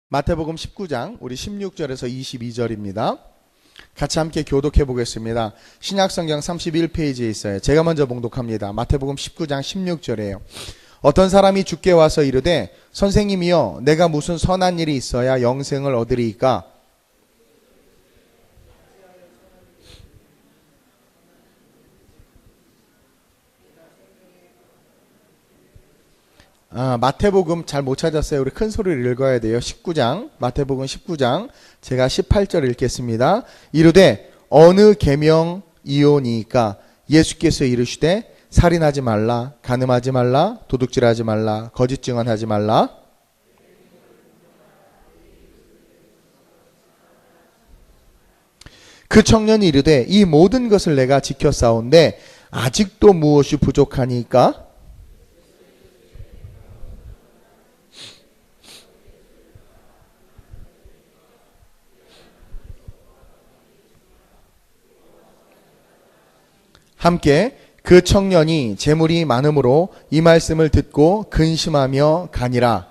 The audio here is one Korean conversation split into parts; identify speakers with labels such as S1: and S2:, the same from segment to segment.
S1: 마태복음 19장 우리 16절에서 22절입니다. 같이 함께 교독해 보겠습니다. 신약성경 31페이지에 있어요. 제가 먼저 봉독합니다. 마태복음 19장 16절이에요. 어떤 사람이 주께 와서 이르되 선생님이여 내가 무슨 선한 일이 있어야 영생을 얻으리이까? 마태복음 잘 못 찾았어요. 우리 큰 소리를 읽어야 돼요. 19장 마태복음 19장 제가 18절 읽겠습니다. 이르되 어느 계명이오니이까? 예수께서 이르시되 살인하지 말라, 간음하지 말라, 도둑질하지 말라, 거짓 증언하지 말라. 그 청년이 이르되 이 모든 것을 내가 지켰사온데 아직도 무엇이 부족하니까? 함께 그 청년이 재물이 많음으로 이 말씀을 듣고 근심하며 가니라.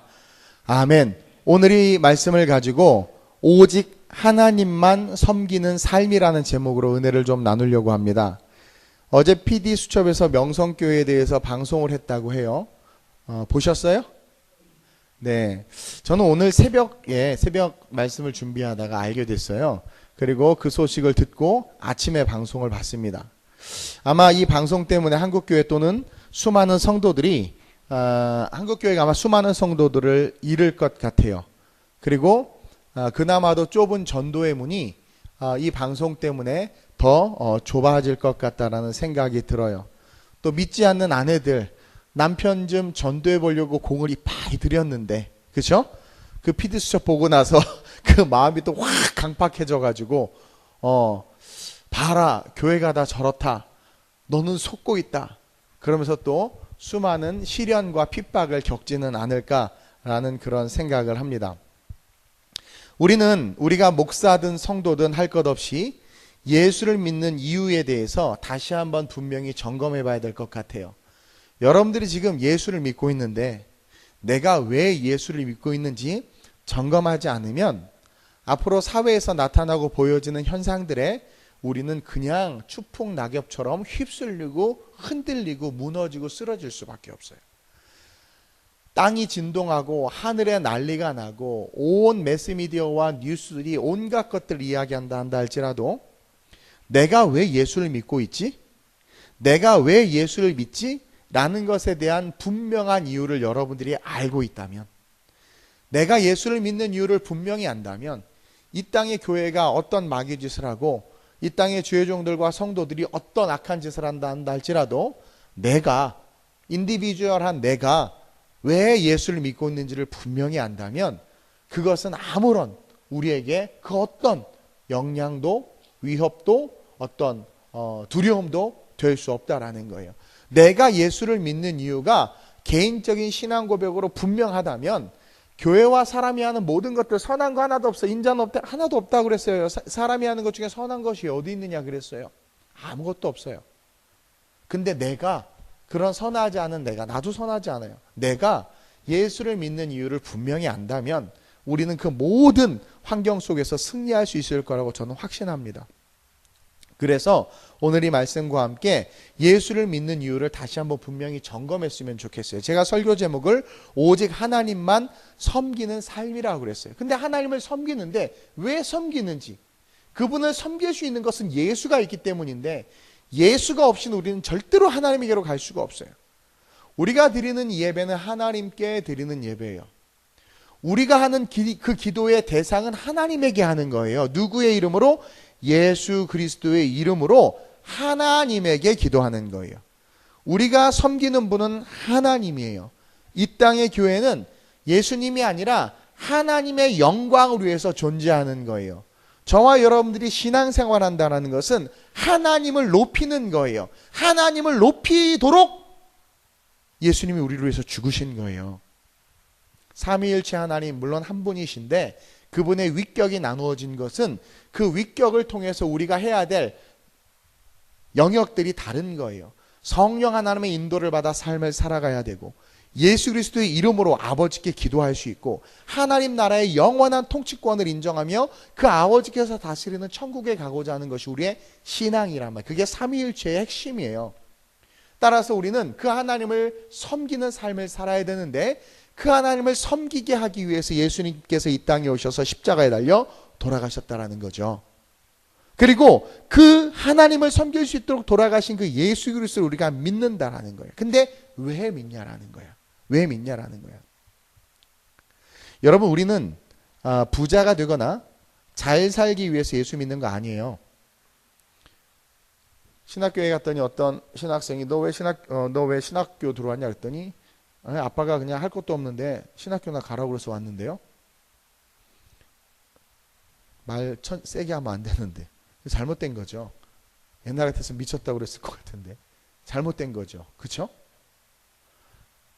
S1: 아멘. 오늘 이 말씀을 가지고 오직 하나님만 섬기는 삶이라는 제목으로 은혜를 좀 나누려고 합니다. 어제 PD 수첩에서 명성교회에 대해서 방송을 했다고 해요. 보셨어요? 네. 저는 오늘 새벽 말씀을 준비하다가 알게 됐어요. 그리고 그 소식을 듣고 아침에 방송을 봤습니다. 아마 이 방송 때문에 한국교회 또는 수많은 성도들이 한국교회가 아마 수많은 성도들을 잃을 것 같아요. 그리고 그나마도 좁은 전도의 문이 이 방송 때문에 더 좁아질 것 같다라는 생각이 들어요. 또 믿지 않는 아내들, 남편 좀 전도해 보려고 공을 이빨이 들였는데, 그렇죠? 그 피드수첩 보고 나서 그 마음이 또 확 강팍해져 가지고 봐라, 교회가 다 저렇다, 너는 속고 있다, 그러면서 또 수많은 시련과 핍박을 겪지는 않을까라는 그런 생각을 합니다. 우리가 목사든 성도든 할 것 없이 예수를 믿는 이유에 대해서 다시 한번 분명히 점검해 봐야 될 것 같아요. 여러분들이 지금 예수를 믿고 있는데 내가 왜 예수를 믿고 있는지 점검하지 않으면 앞으로 사회에서 나타나고 보여지는 현상들에 우리는 그냥 추풍 낙엽처럼 휩쓸리고 흔들리고 무너지고 쓰러질 수밖에 없어요. 땅이 진동하고 하늘에 난리가 나고 온 매스미디어와 뉴스들이 온갖 것들을 이야기한다 할지라도 내가 왜 예수를 믿고 있지? 내가 왜 예수를 믿지? 라는 것에 대한 분명한 이유를 여러분들이 알고 있다면, 내가 예수를 믿는 이유를 분명히 안다면 이 땅의 교회가 어떤 마귀 짓을 하고 이 땅의 주의 종들과 성도들이 어떤 악한 짓을 한다 할지라도 인디비주얼한 내가 왜 예수를 믿고 있는지를 분명히 안다면 그것은 아무런 우리에게 그 어떤 영향도 위협도 어떤 두려움도 될 수 없다라는 거예요. 내가 예수를 믿는 이유가 개인적인 신앙 고백으로 분명하다면 교회와 사람이 하는 모든 것들 선한 거 하나도 없어. 인자는 없다, 하나도 없다고 그랬어요. 사람이 하는 것 중에 선한 것이 어디 있느냐 그랬어요. 아무것도 없어요. 근데 내가 그런 선하지 않은 나도 선하지 않아요. 내가 예수를 믿는 이유를 분명히 안다면 우리는 그 모든 환경 속에서 승리할 수 있을 거라고 저는 확신합니다. 그래서 오늘 이 말씀과 함께 예수를 믿는 이유를 다시 한번 분명히 점검했으면 좋겠어요. 제가 설교 제목을 오직 하나님만 섬기는 삶이라고 그랬어요. 근데 하나님을 섬기는데 왜 섬기는지, 그분을 섬길 수 있는 것은 예수가 있기 때문인데 예수가 없이는 우리는 절대로 하나님에게로 갈 수가 없어요. 우리가 드리는 예배는 하나님께 드리는 예배예요. 우리가 하는 그 기도의 대상은 하나님에게 하는 거예요. 누구의 이름으로? 예수 그리스도의 이름으로 하나님에게 기도하는 거예요. 우리가 섬기는 분은 하나님이에요. 이 땅의 교회는 예수님이 아니라 하나님의 영광을 위해서 존재하는 거예요. 저와 여러분들이 신앙생활 한다는 것은 하나님을 높이는 거예요. 하나님을 높이도록 예수님이 우리를 위해서 죽으신 거예요. 삼위일체 하나님 물론 한 분이신데 그분의 위격이 나누어진 것은 그 위격을 통해서 우리가 해야 될 영역들이 다른 거예요. 성령 하나님의 인도를 받아 삶을 살아가야 되고, 예수 그리스도의 이름으로 아버지께 기도할 수 있고 하나님 나라의 영원한 통치권을 인정하며 그 아버지께서 다스리는 천국에 가고자 하는 것이 우리의 신앙이란 말이에요. 그게 삼위일체의 핵심이에요. 따라서 우리는 그 하나님을 섬기는 삶을 살아야 되는데 그 하나님을 섬기게 하기 위해서 예수님께서 이 땅에 오셔서 십자가에 달려 돌아가셨다라는 거죠. 그리고 그 하나님을 섬길 수 있도록 돌아가신 그 예수 그리스도를 우리가 믿는다라는 거예요. 근데 왜 믿냐라는 거야. 왜 믿냐라는 거야. 여러분, 우리는 부자가 되거나 잘 살기 위해서 예수 믿는 거 아니에요. 신학교에 갔더니 어떤 신학생이 너 왜 신학교 들어왔냐 그랬더니 아빠가 그냥 할 것도 없는데 신학교나 가라고 그래서 왔는데요. 말 세게 하면 안 되는데 잘못된 거죠. 옛날 같았으면 미쳤다고 그랬을 것 같은데 잘못된 거죠. 그렇죠?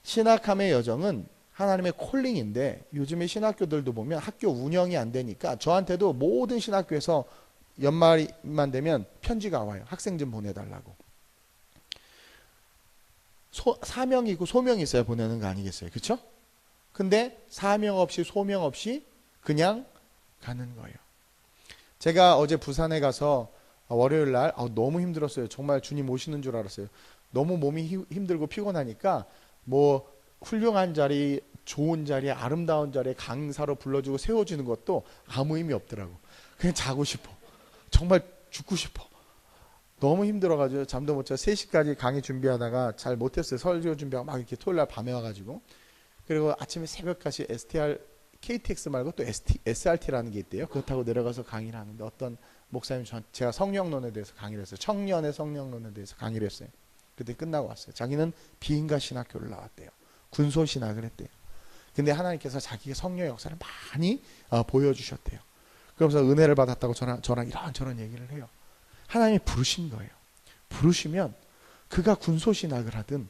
S1: 신학함의 여정은 하나님의 콜링인데 요즘에 신학교들도 보면 학교 운영이 안 되니까 저한테도 모든 신학교에서 연말만 되면 편지가 와요. 학생 좀 보내달라고. 사명이고 소명이 있어야 보내는 거 아니겠어요? 그렇죠? 근데 사명 없이 소명 없이 그냥 가는 거예요. 제가 어제 부산에 가서 월요일 날 너무 힘들었어요. 정말 주님 오시는 줄 알았어요. 너무 몸이 힘들고 피곤하니까 뭐 훌륭한 자리, 좋은 자리, 아름다운 자리에 강사로 불러주고 세워주는 것도 아무 의미 없더라고. 그냥 자고 싶어. 정말 죽고 싶어. 너무 힘들어가지고 잠도 못 자고 3시까지 강의 준비하다가 잘 못했어요. 설교 준비하고 막 이렇게 토요일 날 밤에 와가지고. 그리고 아침에 새벽까지 KTX 말고 또 SRT라는 게 있대요. 그거 타고 내려가서 강의를 하는데 어떤 목사님 제가 성령론에 대해서 강의를 했어요. 청년의 성령론에 대해서 강의를 했어요. 그때 끝나고 왔어요. 자기는 비인가 신학교를 나왔대요. 군소신학을 했대요. 근데 하나님께서 자기의 성령의 역사를 많이 보여주셨대요. 그러면서 은혜를 받았다고 저랑 이런저런 얘기를 해요. 하나님이 부르신 거예요. 부르시면 그가 군소신학을 하든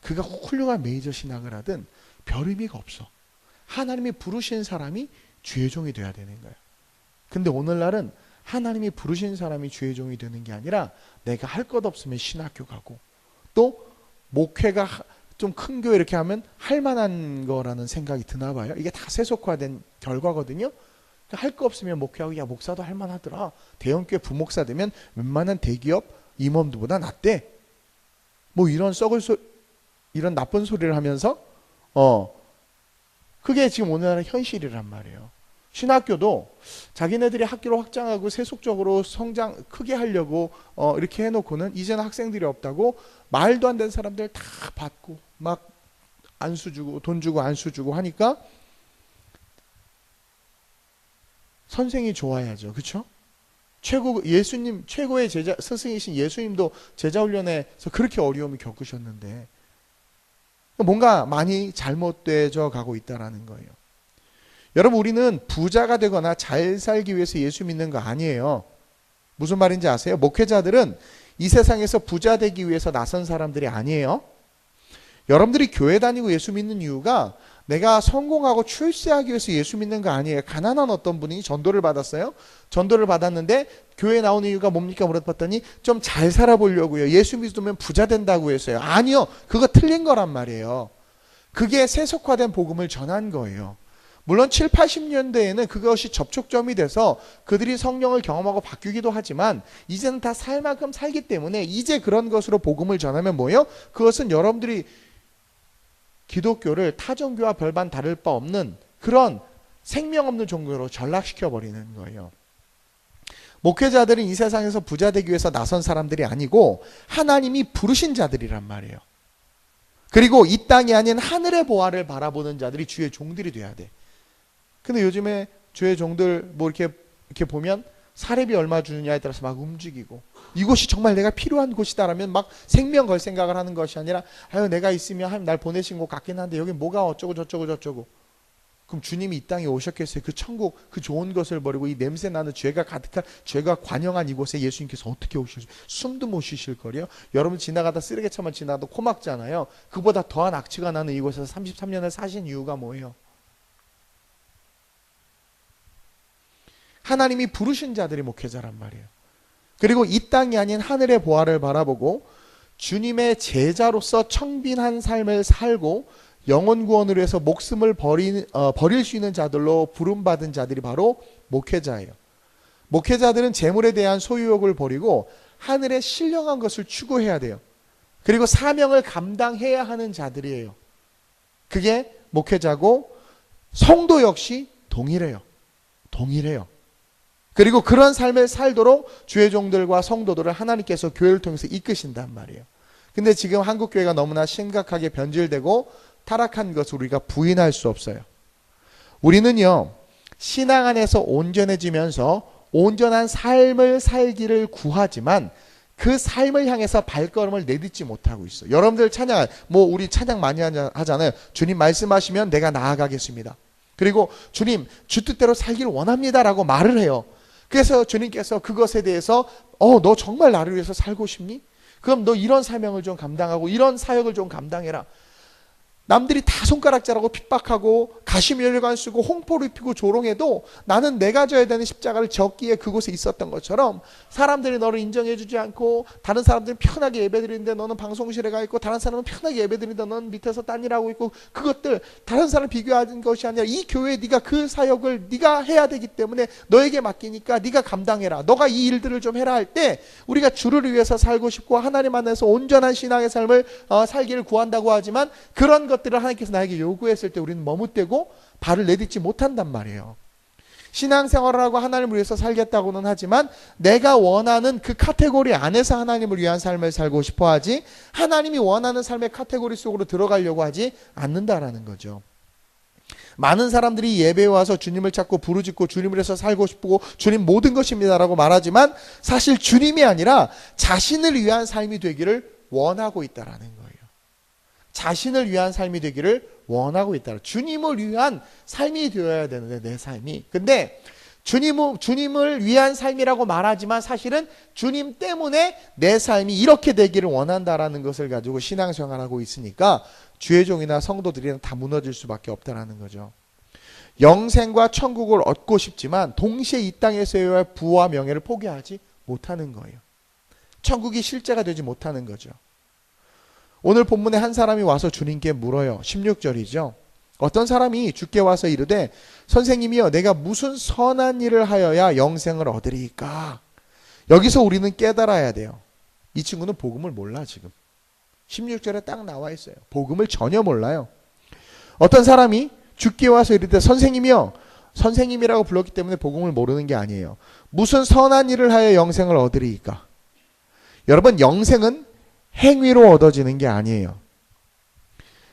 S1: 그가 훌륭한 메이저 신학을 하든 별 의미가 없어. 하나님이 부르신 사람이 주의 종이 돼야 되는 거예요. 근데 오늘날은 하나님이 부르신 사람이 주의 종이 되는 게 아니라 내가 할 것 없으면 신학교 가고 또 목회가 좀 큰 교회 이렇게 하면 할 만한 거라는 생각이 드나 봐요. 이게 다 세속화된 결과거든요. 할 거 없으면 목회하고 야 목사도 할 만하더라. 대형교회 부목사 되면 웬만한 대기업 임원들보다 낫대. 뭐 이런 이런 나쁜 소리를 하면서 그게 지금 오늘날의 현실이란 말이에요. 신학교도 자기네들이 학교를 확장하고 세속적으로 성장 크게 하려고 이렇게 해놓고는 이제는 학생들이 없다고 말도 안 되는 사람들 다 받고 막 안수 주고 돈 주고 안수 주고 하니까 선생이 좋아야죠. 그렇죠? 예수님 최고의 제자 스승이신 예수님도 제자 훈련에서 그렇게 어려움을 겪으셨는데 뭔가 많이 잘못되져 가고 있다라는 거예요. 여러분, 우리는 부자가 되거나 잘 살기 위해서 예수 믿는 거 아니에요. 무슨 말인지 아세요? 목회자들은 이 세상에서 부자 되기 위해서 나선 사람들이 아니에요. 여러분들이 교회 다니고 예수 믿는 이유가 내가 성공하고 출세하기 위해서 예수 믿는 거 아니에요. 가난한 어떤 분이 전도를 받았어요. 전도를 받았는데 교회에 나오는 이유가 뭡니까 물어봤더니 좀 잘 살아보려고요. 예수 믿으면 부자 된다고 했어요. 아니요. 그거 틀린 거란 말이에요. 그게 세속화된 복음을 전한 거예요. 물론 7, 80년대에는 그것이 접촉점이 돼서 그들이 성령을 경험하고 바뀌기도 하지만 이제는 다 살 만큼 살기 때문에 이제 그런 것으로 복음을 전하면 뭐예요? 그것은 여러분들이 기독교를 타 종교와 별반 다를 바 없는 그런 생명 없는 종교로 전락시켜버리는 거예요. 목회자들은 이 세상에서 부자 되기 위해서 나선 사람들이 아니고 하나님이 부르신 자들이란 말이에요. 그리고 이 땅이 아닌 하늘의 보화를 바라보는 자들이 주의 종들이 돼야 돼. 근데 요즘에 주의 종들 뭐 이렇게 보면 사례비 얼마 주느냐에 따라서 막 움직이고 이곳이 정말 내가 필요한 곳이다라면 막 생명 걸 생각을 하는 것이 아니라 아유 내가 있으면 하나님 날 보내신 것 같긴 한데 여기 뭐가 어쩌고 저쩌고 그럼 주님이 이 땅에 오셨겠어요? 그 천국 그 좋은 것을 버리고 이 냄새 나는 죄가 가득한 죄가 관영한 이곳에 예수님께서 어떻게 오실 숨도 못 쉬실 거래요? 여러분 지나가다 쓰레기차만 지나가도 코 막잖아요. 그보다 더한 악취가 나는 이곳에서 33년을 사신 이유가 뭐예요? 하나님이 부르신 자들이 목회자란 말이에요. 그리고 이 땅이 아닌 하늘의 보화를 바라보고 주님의 제자로서 청빈한 삶을 살고 영혼 구원을 위해서 목숨을 버릴 수 있는 자들로 부름받은 자들이 바로 목회자예요. 목회자들은 재물에 대한 소유욕을 버리고 하늘의 신령한 것을 추구해야 돼요. 그리고 사명을 감당해야 하는 자들이에요. 그게 목회자고 성도 역시 동일해요. 동일해요. 그리고 그런 삶을 살도록 주의 종들과 성도들을 하나님께서 교회를 통해서 이끄신단 말이에요. 근데 지금 한국교회가 너무나 심각하게 변질되고 타락한 것을 우리가 부인할 수 없어요. 우리는요, 신앙 안에서 온전해지면서 온전한 삶을 살기를 구하지만 그 삶을 향해서 발걸음을 내딛지 못하고 있어. 여러분들 찬양, 우리 찬양 많이 하잖아요. 주님 말씀하시면 내가 나아가겠습니다. 그리고 주님, 주 뜻대로 살기를 원합니다라고 말을 해요. 그래서 주님께서 그것에 대해서 너 정말 나를 위해서 살고 싶니? 그럼 너 이런 사명을 좀 감당하고 이런 사역을 좀 감당해라. 남들이 다 손가락질하고 핍박하고 가시면류관 쓰고 홍포를 입히고 조롱해도 나는 내가 져야 되는 십자가를 졌기에 그곳에 있었던 것처럼 사람들이 너를 인정해 주지 않고 다른 사람들은 편하게 예배드리는데 너는 방송실에 가 있고 다른 사람은 편하게 예배드리는데 너는 밑에서 딴 일하고 있고 그것들 다른 사람 비교하는 것이 아니라 이 교회에 네가 그 사역을 네가 해야 되기 때문에 너에게 맡기니까 네가 감당해라. 너가 이 일들을 좀 해라 할 때 우리가 주를 위해서 살고 싶고 하나님 안에서 온전한 신앙의 삶을 살기를 구한다고 하지만 그런 것들을 하나님께서 나에게 요구했을 때 우리는 머뭇대고 발을 내딛지 못한단 말이에요. 신앙생활을 하고 하나님을 위해서 살겠다고는 하지만 내가 원하는 그 카테고리 안에서 하나님을 위한 삶을 살고 싶어 하지 하나님이 원하는 삶의 카테고리 속으로 들어가려고 하지 않는다라는 거죠. 많은 사람들이 예배에 와서 주님을 찾고 부르짖고 주님을 위해서 살고 싶고 주님 모든 것입니다라고 말하지만 사실 주님이 아니라 자신을 위한 삶이 되기를 원하고 있다라는 거예요. 자신을 위한 삶이 되기를 원하고 있다. 주님을 위한 삶이 되어야 되는데 내 삶이. 근데 주님을 위한 삶이라고 말하지만 사실은 주님 때문에 내 삶이 이렇게 되기를 원한다라는 것을 가지고 신앙생활하고 있으니까 주의 종이나 성도들이랑 다 무너질 수밖에 없다라는 거죠. 영생과 천국을 얻고 싶지만 동시에 이 땅에서의 할 부와 명예를 포기하지 못하는 거예요. 천국이 실제가 되지 못하는 거죠. 오늘 본문에 한 사람이 와서 주님께 물어요. 16절이죠. 어떤 사람이 주께 와서 이르되 선생님이여 내가 무슨 선한 일을 하여야 영생을 얻으리까? 여기서 우리는 깨달아야 돼요. 이 친구는 복음을 몰라 지금. 16절에 딱 나와 있어요. 복음을 전혀 몰라요. 어떤 사람이 주께 와서 이르되 선생님이여, 선생님이라고 불렀기 때문에 복음을 모르는 게 아니에요. 무슨 선한 일을 하여 영생을 얻으리까? 여러분, 영생은 행위로 얻어지는 게 아니에요.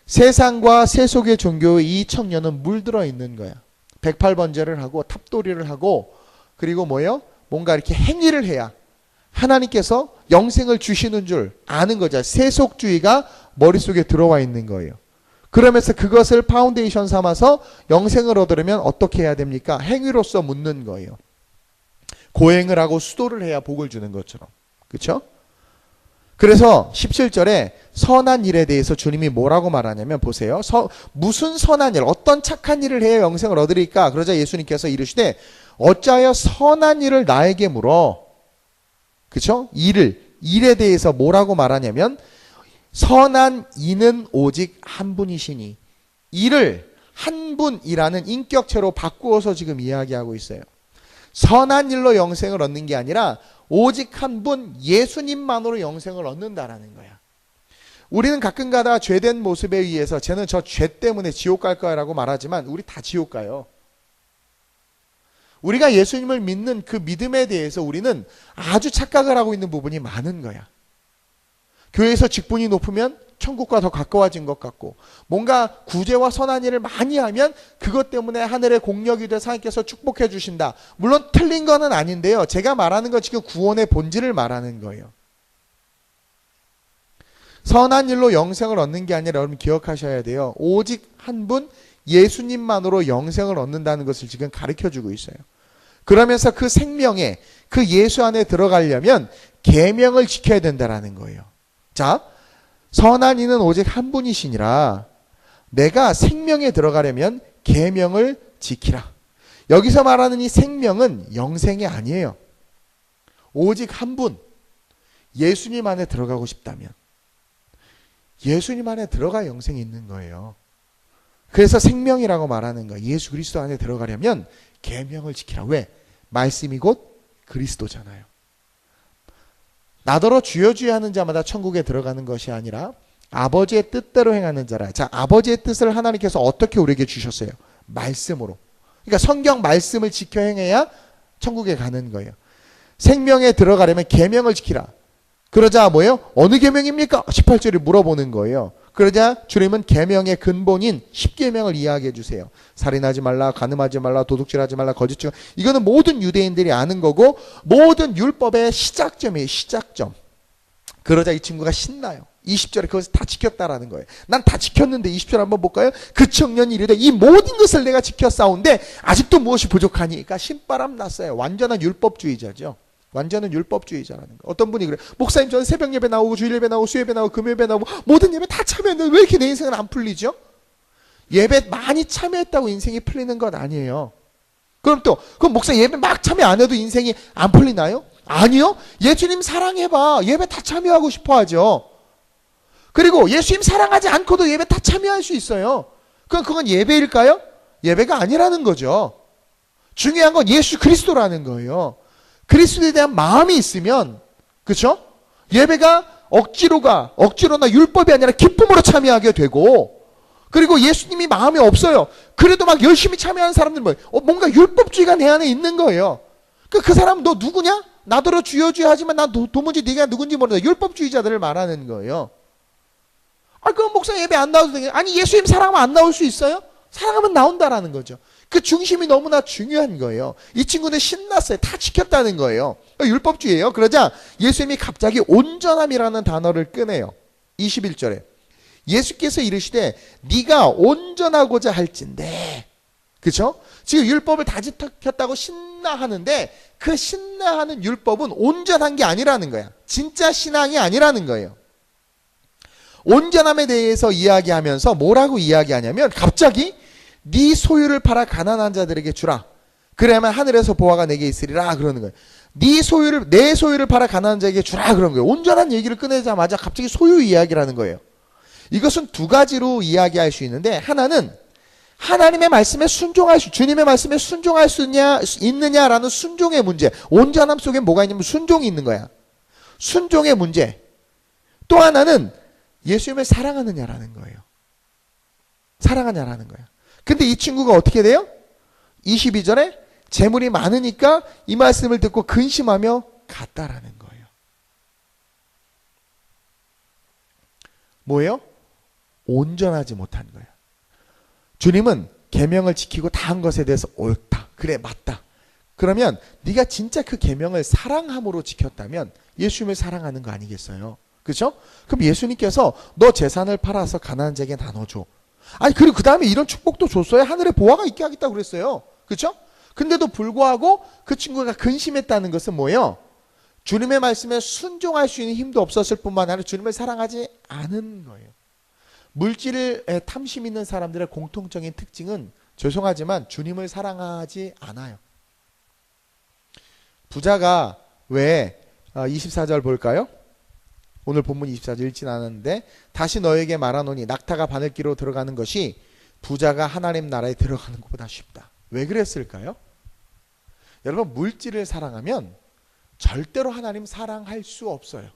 S1: 세상과 세속의 종교의 이 청년은 물들어 있는 거야. 108번제를 하고 탑도리를 하고 그리고 뭔가 이렇게 행위를 해야 하나님께서 영생을 주시는 줄 아는 거죠. 세속주의가 머릿속에 들어와 있는 거예요. 그러면서 그것을 파운데이션 삼아서 영생을 얻으려면 어떻게 해야 됩니까? 행위로서 묻는 거예요. 고행을 하고 수도를 해야 복을 주는 것처럼. 그렇죠? 그래서 17절에 선한 일에 대해서 주님이 뭐라고 말하냐면 보세요. 무슨 선한 일, 어떤 착한 일을 해야 영생을 얻으리까? 그러자 예수님께서 이르시되 어찌하여 선한 일을 나에게 물어? 그렇죠? 일에 대해서 뭐라고 말하냐면 선한 이는 오직 한 분이시니 이를 한 분이라는 인격체로 바꾸어서 지금 이야기하고 있어요. 선한 일로 영생을 얻는 게 아니라 오직 한 분 예수님만으로 영생을 얻는다라는 거야. 우리는 가끔가다 죄된 모습에 의해서 쟤는 저 죄 때문에 지옥 갈 거야라고 말하지만 우리 다 지옥 가요. 우리가 예수님을 믿는 그 믿음에 대해서 우리는 아주 착각을 하고 있는 부분이 많은 거야. 교회에서 직분이 높으면 천국과 더 가까워진 것 같고 뭔가 구제와 선한 일을 많이 하면 그것 때문에 하늘의 공력이 돼서 하나님께서 축복해 주신다. 물론 틀린 거는 아닌데요. 제가 말하는 건 지금 구원의 본질을 말하는 거예요. 선한 일로 영생을 얻는 게 아니라 여러분 기억하셔야 돼요. 오직 한 분 예수님만으로 영생을 얻는다는 것을 지금 가르쳐주고 있어요. 그러면서 그 생명에 그 예수 안에 들어가려면 계명을 지켜야 된다는 거예요. 자, 선한 이는 오직 한 분이시니라. 내가 생명에 들어가려면 계명을 지키라. 여기서 말하는 이 생명은 영생이 아니에요. 오직 한 분, 예수님 안에 들어가고 싶다면 예수님 안에 들어가 영생이 있는 거예요. 그래서 생명이라고 말하는 거예요. 예수 그리스도 안에 들어가려면 계명을 지키라. 왜? 말씀이 곧 그리스도잖아요. 나더러 주여 주여 하는 자마다 천국에 들어가는 것이 아니라 아버지의 뜻대로 행하는 자라. 자, 아버지의 뜻을 하나님께서 어떻게 우리에게 주셨어요? 말씀으로. 그러니까 성경 말씀을 지켜 행해야 천국에 가는 거예요. 생명에 들어가려면 계명을 지키라. 그러자 뭐예요? 어느 계명입니까? 18절에 물어보는 거예요. 그러자 주님은 계명의 근본인 10계명을 이야기해 주세요. 살인하지 말라, 간음하지 말라, 도둑질하지 말라, 거짓증. 이거는 모든 유대인들이 아는 거고 모든 율법의 시작점이에요. 시작점. 그러자 이 친구가 신나요. 20절에 그것을 다 지켰다라는 거예요. 난 다 지켰는데 20절 한번 볼까요? 그 청년이 이르되 이 모든 것을 내가 지켰사온데 아직도 무엇이 부족하니? 그러니까 신바람 났어요. 완전한 율법주의자죠. 완전한 율법주의자라는 거. 어떤 분이 그래. 목사님 저는 새벽 예배 나오고 주일 예배 나오고 수요예배 나오고 금요예배 나오고 모든 예배 다 참여했는데 왜 이렇게 내 인생은 안 풀리죠? 예배 많이 참여했다고 인생이 풀리는 건 아니에요. 그럼 목사 예배 막 참여 안 해도 인생이 안 풀리나요? 아니요. 예수님 사랑해봐. 예배 다 참여하고 싶어 하죠. 그리고 예수님 사랑하지 않고도 예배 다 참여할 수 있어요. 그건 예배일까요? 예배가 아니라는 거죠. 중요한 건 예수 그리스도라는 거예요. 그리스도에 대한 마음이 있으면, 그렇죠? 예배가 억지로나 율법이 아니라 기쁨으로 참여하게 되고, 그리고 예수님이 마음이 없어요. 그래도 막 열심히 참여하는 사람들은 뭐예요? 뭔가 율법주의가 내 안에 있는 거예요. 그 사람 너 누구냐? 나더러 주여 주여 하지만 난 도무지 네가 누군지 모른다. 율법주의자들을 말하는 거예요. 그럼 목사 예배 안 나와도 되겠네. 아니 예수님 사랑하면 안 나올 수 있어요? 사랑하면 나온다라는 거죠. 그 중심이 너무나 중요한 거예요. 이 친구는 신났어요. 다 지켰다는 거예요. 율법주의예요. 그러자 예수님이 갑자기 온전함이라는 단어를 꺼내요. 21절에 예수께서 이르시되 네가 온전하고자 할진대. 그렇죠? 지금 율법을 다 지켰다고 신나하는데 그 신나하는 율법은 온전한 게 아니라는 거야. 진짜 신앙이 아니라는 거예요. 온전함에 대해서 이야기하면서 뭐라고 이야기하냐면 갑자기 네 소유를 팔아 가난한 자들에게 주라. 그래야만 하늘에서 보화가 내게 있으리라 그러는 거예요. 내 소유를 팔아 가난한 자에게 주라 그런 거예요. 온전한 얘기를 꺼내자마자 갑자기 소유 이야기라는 거예요. 이것은 두 가지로 이야기할 수 있는데 하나는 하나님의 말씀에 주님의 말씀에 순종할 수 있느냐라는 순종의 문제. 온전함 속에 뭐가 있냐면 순종이 있는 거야. 순종의 문제. 또 하나는 예수님을 사랑하느냐라는 거예요. 사랑하냐라는 거예요. 근데 이 친구가 어떻게 돼요? 22절에 재물이 많으니까 이 말씀을 듣고 근심하며 갔다라는 거예요. 뭐예요? 온전하지 못한 거예요. 주님은 계명을 지키고 다 한 것에 대해서 옳다. 그래 맞다. 그러면 네가 진짜 그 계명을 사랑함으로 지켰다면 예수님을 사랑하는 거 아니겠어요? 그렇죠? 그럼 예수님께서 너 재산을 팔아서 가난한 자에게 나눠줘. 아니 그리고 그 다음에 이런 축복도 줬어요. 하늘에 보화가 있게 하겠다고 그랬어요. 그렇죠? 근데도 불구하고 그 친구가 근심했다는 것은 뭐예요? 주님의 말씀에 순종할 수 있는 힘도 없었을 뿐만 아니라 주님을 사랑하지 않은 거예요. 물질에 탐심 있는 사람들의 공통적인 특징은 죄송하지만 주님을 사랑하지 않아요. 부자가 왜 24절 볼까요? 오늘 본문 24절 읽진 않았는데 다시 너에게 말하노니 낙타가 바늘기로 들어가는 것이 부자가 하나님 나라에 들어가는 것보다 쉽다. 왜 그랬을까요? 여러분 물질을 사랑하면 절대로 하나님 사랑할 수 없어요.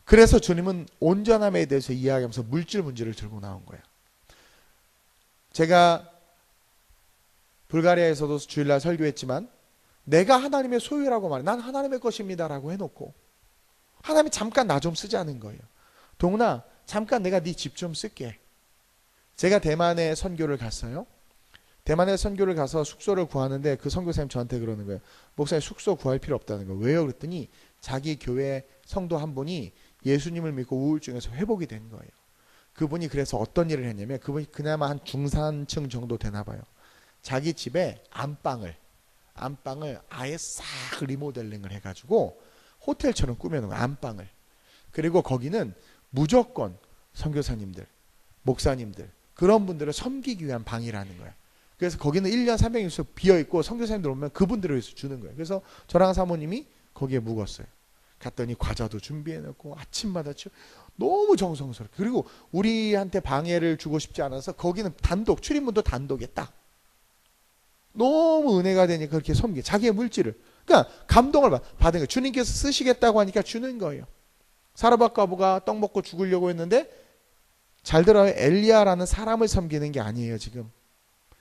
S1: 그래서 주님은 온전함에 대해서 이야기하면서 물질 문제를 들고 나온 거예요. 제가 불가리아에서도 주일날 설교했지만 내가 하나님의 소유라고 말해. 난 하나님의 것입니다 라고 해놓고 하나님이 잠깐 나 좀 쓰자는 거예요. 동훈아 잠깐 내가 네 집 좀 쓸게. 제가 대만에 선교를 갔어요. 대만에 선교를 가서 숙소를 구하는데 그 선교사님 저한테 그러는 거예요. 목사님 숙소 구할 필요 없다는 거예요. 왜요? 그랬더니 자기 교회 성도 한 분이 예수님을 믿고 우울증에서 회복이 된 거예요. 그분이 그래서 어떤 일을 했냐면 그분이 그나마 한 중산층 정도 되나 봐요. 자기 집에 안방을 아예 싹 리모델링을 해가지고 호텔처럼 꾸며놓은 거예요. 안방을. 그리고 거기는 무조건 선교사님들, 목사님들 그런 분들을 섬기기 위한 방이라는 거예요. 그래서 거기는 1년 360일 비어있고 선교사님들 오면 그분들을 위해서 주는 거예요. 그래서 저랑 사모님이 거기에 묵었어요. 갔더니 과자도 준비해놓고 아침마다 너무 정성스럽게, 그리고 우리한테 방해를 주고 싶지 않아서 거기는 단독, 출입문도 단독에 딱 너무 은혜가 되니까 그렇게 섬기, 자기의 물질을, 그러니까 감동을 받은 거예요. 주님께서 쓰시겠다고 하니까 주는 거예요. 사르밧 과부가 떡 먹고 죽으려고 했는데, 잘 들어요, 엘리야라는 사람을 섬기는 게 아니에요. 지금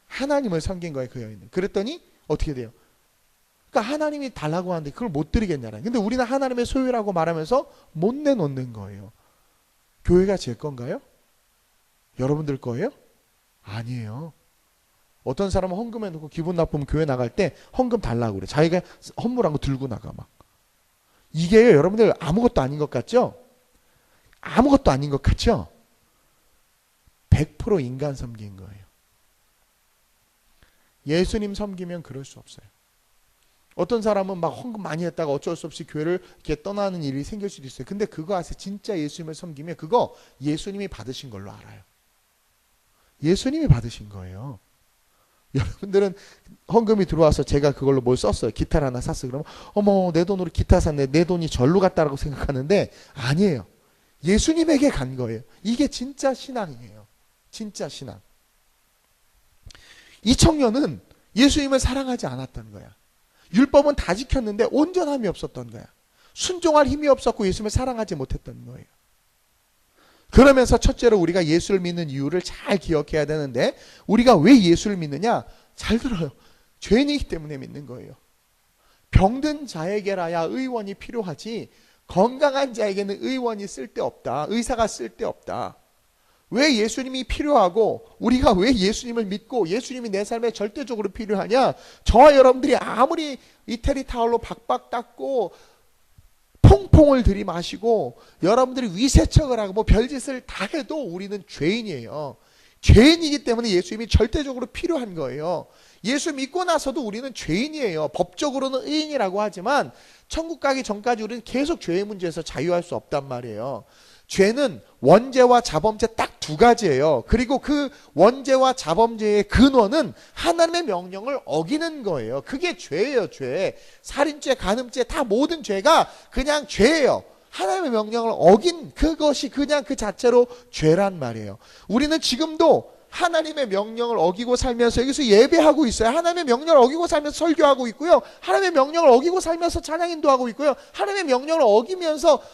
S1: 하나님을 섬긴 거예요, 그 여인은. 그랬더니 어떻게 돼요? 그러니까 하나님이 달라고 하는데 그걸 못 드리겠냐는. 근데 우리는 하나님의 소유라고 말하면서 못 내놓는 거예요. 교회가 제 건가요? 여러분들 거예요? 아니에요. 어떤 사람은 헌금해 놓고 기분 나쁘면 교회 나갈 때 헌금 달라고 그래. 자기가 헌물한 거 들고 나가 막. 이게 여러분들 아무것도 아닌 것 같죠? 아무것도 아닌 것 같죠? 100% 인간 섬긴 거예요. 예수님 섬기면 그럴 수 없어요. 어떤 사람은 막 헌금 많이 했다가 어쩔 수 없이 교회를 이렇게 떠나는 일이 생길 수도 있어요. 근데 그거 아세요? 진짜 예수님을 섬기면 그거 예수님이 받으신 걸로 알아요. 예수님이 받으신 거예요. 여러분들은 헌금이 들어와서 제가 그걸로 뭘 썼어요. 기타를 하나 샀어요. 그러면 어머, 내 돈으로 기타 샀네, 내 돈이 절로 갔다라고 생각하는데 아니에요. 예수님에게 간 거예요. 이게 진짜 신앙이에요. 진짜 신앙. 이 청년은 예수님을 사랑하지 않았던 거야. 율법은 다 지켰는데 온전함이 없었던 거야. 순종할 힘이 없었고 예수님을 사랑하지 못했던 거예요. 그러면서 첫째로 우리가 예수를 믿는 이유를 잘 기억해야 되는데, 우리가 왜 예수를 믿느냐? 잘 들어요. 죄인이기 때문에 믿는 거예요. 병든 자에게라야 의원이 필요하지 건강한 자에게는 의원이 쓸데없다. 의사가 쓸데없다. 왜 예수님이 필요하고 우리가 왜 예수님을 믿고 예수님이 내 삶에 절대적으로 필요하냐? 저와 여러분들이 아무리 이태리 타월로 박박 닦고 퐁퐁을 들이마시고 여러분들이 위세척을 하고 뭐 별짓을 다 해도 우리는 죄인이에요. 죄인이기 때문에 예수님이 절대적으로 필요한 거예요. 예수 믿고 나서도 우리는 죄인이에요. 법적으로는 의인이라고 하지만 천국 가기 전까지 우리는 계속 죄의 문제에서 자유할 수 없단 말이에요. 죄는 원죄와 자범죄 딱 두 가지예요. 그리고 그 원죄와 자범죄의 근원은 하나님의 명령을 어기는 거예요. 그게 죄예요, 죄. 살인죄, 간음죄 다 모든 죄가 그냥 죄예요. 하나님의 명령을 어긴 그것이 그냥 그 자체로 죄란 말이에요. 우리는 지금도 하나님의 명령을 어기고 살면서 여기서 예배하고 있어요. 하나님의 명령을 어기고 살면서 설교하고 있고요. 하나님의 명령을 어기고 살면서 찬양 인도하고 있고요. 하나님의 명령을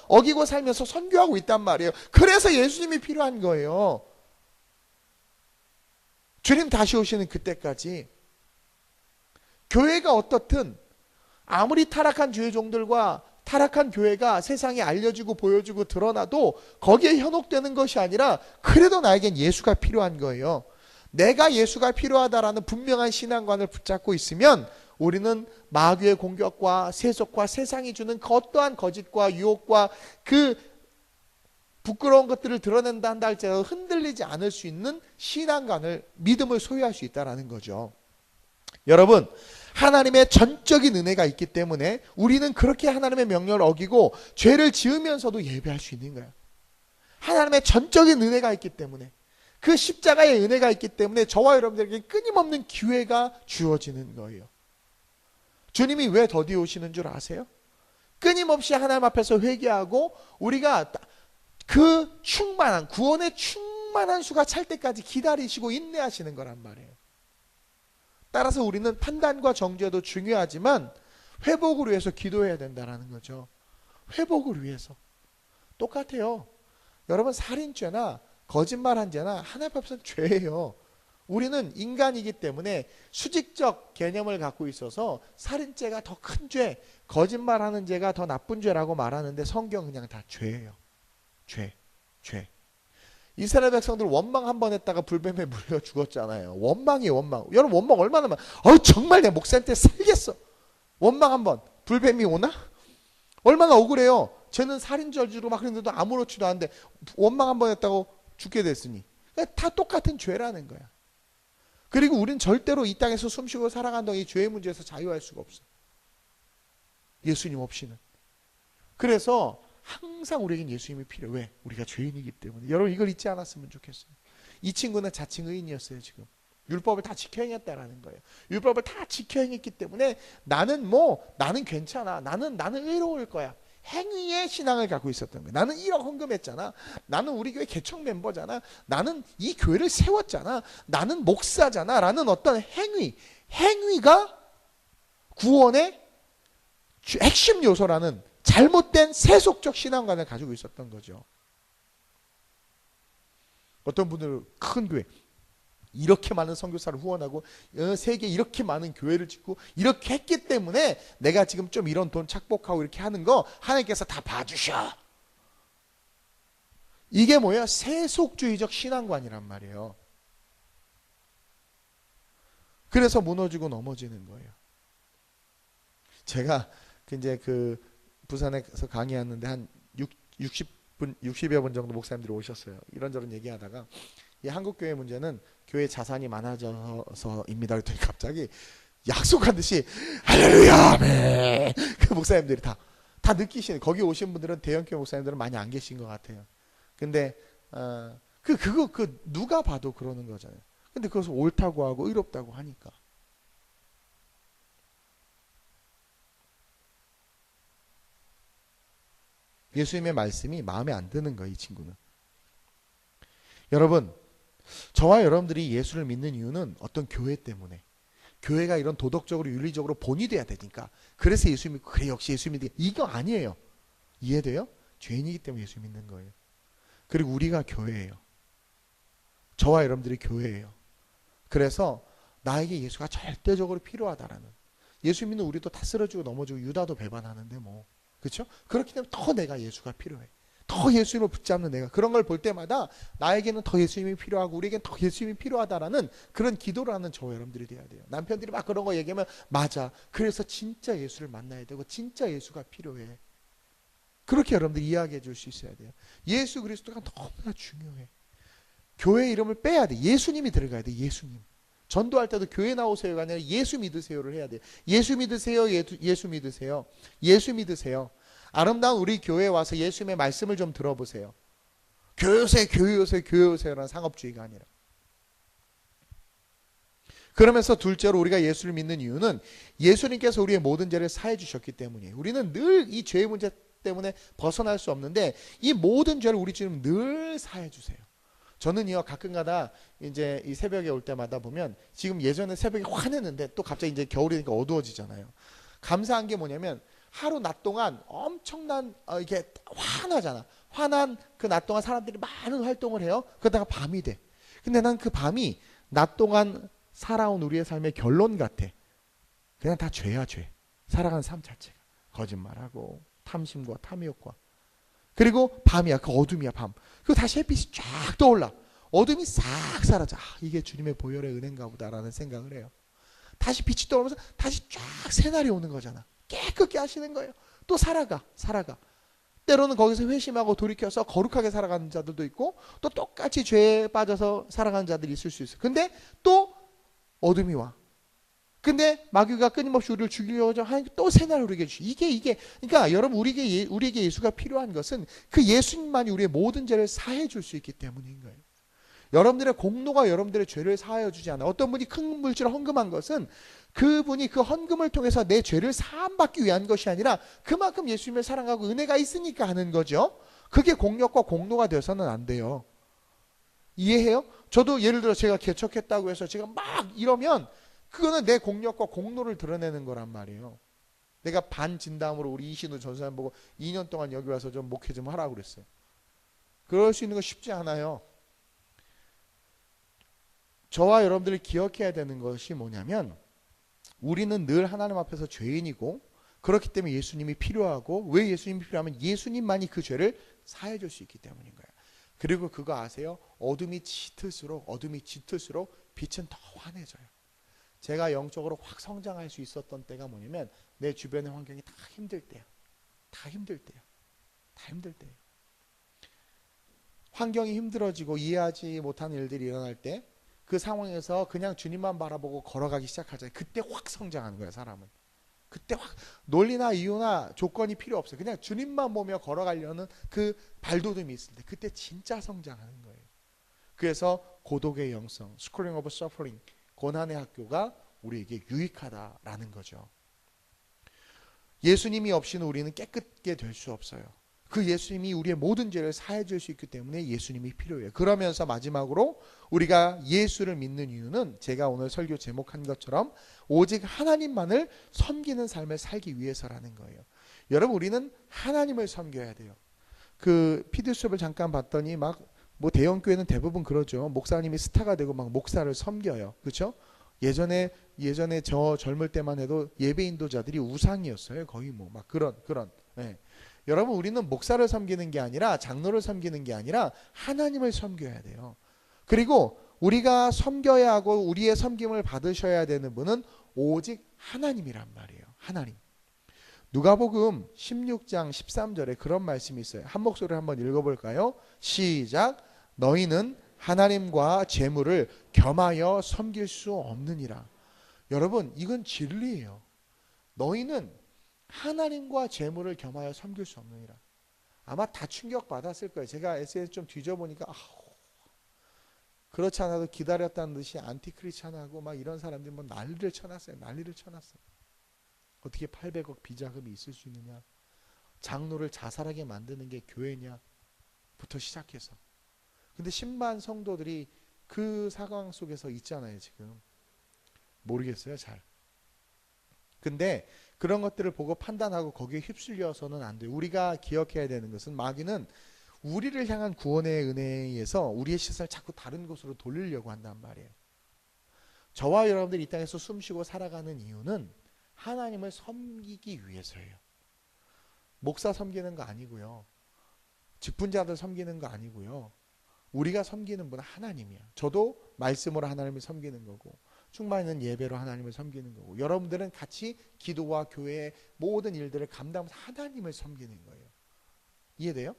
S1: 어기고 살면서 선교하고 있단 말이에요. 그래서 예수님이 필요한 거예요. 주님 다시 오시는 그때까지 교회가 어떻든 아무리 타락한 죄의 종들과 타락한 교회가 세상에 알려지고 보여지고 드러나도 거기에 현혹되는 것이 아니라 그래도 나에겐 예수가 필요한 거예요. 내가 예수가 필요하다라는 분명한 신앙관을 붙잡고 있으면 우리는 마귀의 공격과 세속과 세상이 주는 그 어떠한 거짓과 유혹과 그 부끄러운 것들을 드러낸다 한다 할지라도 흔들리지 않을 수 있는 신앙관을, 믿음을 소유할 수 있다는 거죠. 여러분, 하나님의 전적인 은혜가 있기 때문에 우리는 그렇게 하나님의 명령을 어기고 죄를 지으면서도 예배할 수 있는 거예요. 하나님의 전적인 은혜가 있기 때문에, 그 십자가의 은혜가 있기 때문에 저와 여러분들에게 끊임없는 기회가 주어지는 거예요. 주님이 왜 더디 오시는 줄 아세요? 끊임없이 하나님 앞에서 회개하고 우리가 그 충만한, 구원의 충만한 수가 찰 때까지 기다리시고 인내하시는 거란 말이에요. 따라서 우리는 판단과 정죄도 중요하지만 회복을 위해서 기도해야 된다는 거죠. 회복을 위해서. 똑같아요. 여러분, 살인죄나 거짓말한 죄나 하나님 앞에서는 죄예요. 우리는 인간이기 때문에 수직적 개념을 갖고 있어서 살인죄가 더 큰 죄, 거짓말하는 죄가 더 나쁜 죄라고 말하는데 성경은 그냥 다 죄예요. 죄. 이스라엘 백성들 원망 한 번 했다가 불뱀에 물려 죽었잖아요. 원망이에요, 원망. 여러분, 원망 얼마나 많아. 정말 내 목사한테 살겠어. 원망 한 번. 불뱀이 오나? 얼마나 억울해요. 쟤는 살인 저지르고 막 그랬는데도 아무렇지도 않은데 원망 한 번 했다고 죽게 됐으니. 다 똑같은 죄라는 거야. 그리고 우린 절대로 이 땅에서 숨쉬고 살아간다는 이 죄의 문제에서 자유할 수가 없어. 예수님 없이는. 그래서 항상 우리에겐 예수님이 필요해. 왜? 우리가 죄인이기 때문에. 여러분, 이걸 잊지 않았으면 좋겠어요. 이 친구는 자칭 의인이었어요. 지금 율법을 다 지켜 행했다라는 거예요. 율법을 다 지켜 행했기 때문에 나는 괜찮아. 나는 의로울 거야. 행위의 신앙을 갖고 있었던 거예요. 나는 1억 헌금했잖아. 나는 우리 교회 개척 멤버잖아. 나는 이 교회를 세웠잖아. 나는 목사잖아. 라는 어떤 행위가 구원의 핵심 요소라는 잘못된 세속적 신앙관을 가지고 있었던 거죠. 어떤 분들은 큰 교회, 이렇게 많은 선교사를 후원하고 세계에 이렇게 많은 교회를 짓고 이렇게 했기 때문에 내가 지금 좀 이런 돈 착복하고 이렇게 하는 거 하나님께서 다 봐주셔. 이게 뭐예요? 세속주의적 신앙관이란 말이에요. 그래서 무너지고 넘어지는 거예요. 제가 이제 그 부산에서 강의하는데 한 60여 분 정도 목사님들이 오셨어요. 이런저런 얘기하다가 이 한국 교회 문제는 교회 자산이 많아져서입니다. 그랬더니 갑자기 약속한 듯이 할렐루야 아멘. 그 목사님들이 다 느끼시는, 거기 오신 분들은 대형교회 목사님들은 많이 안 계신 것 같아요. 근데 그거 누가 봐도 그러는 거잖아요. 근데 그것을 옳다고 하고 의롭다고 하니까. 예수님의 말씀이 마음에 안 드는 거예요, 이 친구는. 여러분, 저와 여러분들이 예수를 믿는 이유는 어떤 교회 때문에, 교회가 이런 도덕적으로 윤리적으로 본이 돼야 되니까, 그래서 예수 믿고 그래 역시 예수 믿는, 이거 아니에요. 이해돼요? 죄인이기 때문에 예수 믿는 거예요. 그리고 우리가 교회예요. 저와 여러분들이 교회예요. 그래서 나에게 예수가 절대적으로 필요하다라는, 예수 믿는 우리도 다 쓰러지고 넘어지고 유다도 배반하는데 뭐, 그렇죠? 그렇기 때문에 더 내가 예수가 필요해. 더 예수님을 붙잡는 내가, 그런 걸 볼 때마다 나에게는 더 예수님이 필요하고 우리에겐 더 예수님이 필요하다라는 그런 기도를 하는 저와 여러분들이 돼야 돼요. 남편들이 막 그런 거 얘기하면 맞아. 그래서 진짜 예수를 만나야 되고 진짜 예수가 필요해. 그렇게 여러분들이 이야기해 줄 수 있어야 돼요. 예수 그리스도가 너무나 중요해. 교회 이름을 빼야 돼. 예수님이 들어가야 돼. 예수님. 전도할 때도 교회 나오세요가 아니라 예수 믿으세요를 해야 돼요. 예수 믿으세요. 예수 믿으세요. 예수 믿으세요. 아름다운 우리 교회에 와서 예수님의 말씀을 좀 들어보세요. 교회 오세요. 교회 오세요. 교회 오세요라는 상업주의가 아니라. 그러면서 둘째로 우리가 예수를 믿는 이유는 예수님께서 우리의 모든 죄를 사해 주셨기 때문이에요. 우리는 늘 이 죄의 문제 때문에 벗어날 수 없는데 이 모든 죄를 우리 주님 늘 사해 주세요. 저는요 가끔가다 이제 이 새벽에 올 때마다 보면, 지금 예전에 새벽에 환했는데 또 갑자기 이제 겨울이니까 어두워지잖아요. 감사한 게 뭐냐면 하루 낮 동안 엄청난 이게 환하잖아. 환한 그 낮 동안 사람들이 많은 활동을 해요. 그러다가 밤이 돼. 근데 난 그 밤이 낮 동안 살아온 우리의 삶의 결론 같아. 그냥 다 죄야, 죄. 살아가는 삶 자체가 거짓말하고 탐심과 탐욕과, 그리고 밤이야. 그 어둠이야, 밤. 그리고 다시 햇빛이 쫙 떠올라. 어둠이 싹 사라져. 이게 주님의 보혈의 은혜인가 보다라는 생각을 해요. 다시 빛이 떠오르면서 다시 쫙 새날이 오는 거잖아. 깨끗게 하시는 거예요. 또 살아가. 때로는 거기서 회심하고 돌이켜서 거룩하게 살아가는 자들도 있고, 또 똑같이 죄에 빠져서 살아가는 자들이 있을 수 있어요. 근데 또 어둠이 와. 근데 마귀가 끊임없이 우리를 죽이려고 하니까 또 새날을 우리에게 주시. 이게 그러니까 여러분, 우리에게 예수가 필요한 것은 그 예수님만이 우리의 모든 죄를 사해 줄 수 있기 때문인 거예요. 여러분들의 공로가 여러분들의 죄를 사하여 주지 않아요. 어떤 분이 큰 물질을 헌금한 것은 그분이 그 헌금을 통해서 내 죄를 사함받기 위한 것이 아니라 그만큼 예수님을 사랑하고 은혜가 있으니까 하는 거죠. 그게 공력과 공로가 되어서는 안 돼요. 이해해요? 저도 예를 들어 제가 개척했다고 해서 제가 막 이러면 그거는 내 공력과 공로를 드러내는 거란 말이에요. 내가 반진담으로 우리 이신우 전사님 보고 2년 동안 여기 와서 좀 목회 좀 하라고 그랬어요. 그럴 수 있는 거 쉽지 않아요. 저와 여러분들이 기억해야 되는 것이 뭐냐면, 우리는 늘 하나님 앞에서 죄인이고, 그렇기 때문에 예수님이 필요하고, 왜 예수님이 필요하면 예수님만이 그 죄를 사해 줄 수 있기 때문인 거예요. 그리고 그거 아세요? 어둠이 짙을수록 빛은 더 환해져요. 제가 영적으로 확 성장할 수 있었던 때가 뭐냐면, 내 주변의 환경이 다 힘들 때야. 다 힘들 때예요. 환경이 힘들어지고 이해하지 못하는 일들이 일어날 때, 그 상황에서 그냥 주님만 바라보고 걸어가기 시작하잖아요. 그때 확 성장하는 거예요, 사람은. 그때 확 논리나 이유나 조건이 필요 없어요. 그냥 주님만 보며 걸어가려는 그 발돋움이 있을 때, 그때 진짜 성장하는 거예요. 그래서 고독의 영성, Schooling of Suffering, 고난의 학교가 우리에게 유익하다라는 거죠. 예수님이 없이는 우리는 깨끗게 될 수 없어요. 그 예수님이 우리의 모든 죄를 사해 줄 수 있기 때문에 예수님이 필요해요. 그러면서 마지막으로 우리가 예수를 믿는 이유는 제가 오늘 설교 제목한 것처럼 오직 하나님만을 섬기는 삶을 살기 위해서라는 거예요. 여러분, 우리는 하나님을 섬겨야 돼요. 그 피드 수업을 잠깐 봤더니 막 뭐 대형 교회는 대부분 그러죠. 목사님이 스타가 되고 막 목사를 섬겨요. 그렇죠? 예전에 저 젊을 때만 해도 예배 인도자들이 우상이었어요. 거의 뭐 막 그런. 네. 여러분, 우리는 목사를 섬기는 게 아니라 장로를 섬기는 게 아니라 하나님을 섬겨야 돼요. 그리고 우리가 섬겨야 하고 우리의 섬김을 받으셔야 되는 분은 오직 하나님이란 말이에요. 하나님. 누가복음 16장 13절에 그런 말씀이 있어요. 한 목소리로 한번 읽어볼까요? 시작. 너희는 하나님과 재물을 겸하여 섬길 수 없느니라. 여러분, 이건 진리예요. 너희는 하나님과 재물을 겸하여 섬길 수 없느니라. 아마 다 충격받았을 거예요. 제가 SNS 좀 뒤져보니까 그렇지 않아도 기다렸다는 듯이 안티크리스찬하고 막 이런 사람들이 뭐 난리를 쳐놨어요. 어떻게 800억 비자금이 있을 수 있느냐. 장로를 자살하게 만드는 게 교회냐 부터 시작해서. 근데 10만 성도들이 그 상황 속에서 있잖아요. 지금 모르겠어요. 잘. 근데 그런 것들을 보고 판단하고 거기에 휩쓸려서는 안 돼요. 우리가 기억해야 되는 것은 마귀는 우리를 향한 구원의 은혜에 의해서 우리의 시선을 자꾸 다른 곳으로 돌리려고 한단 말이에요. 저와 여러분들이 이 땅에서 숨쉬고 살아가는 이유는 하나님을 섬기기 위해서예요. 목사 섬기는 거 아니고요. 직분자들 섬기는 거 아니고요. 우리가 섬기는 분은 하나님이야. 저도 말씀으로 하나님을 섬기는 거고 충만 있는 예배로 하나님을 섬기는 거고 여러분들은 같이 기도와 교회의 모든 일들을 감당하면서 하나님을 섬기는 거예요. 이해돼요?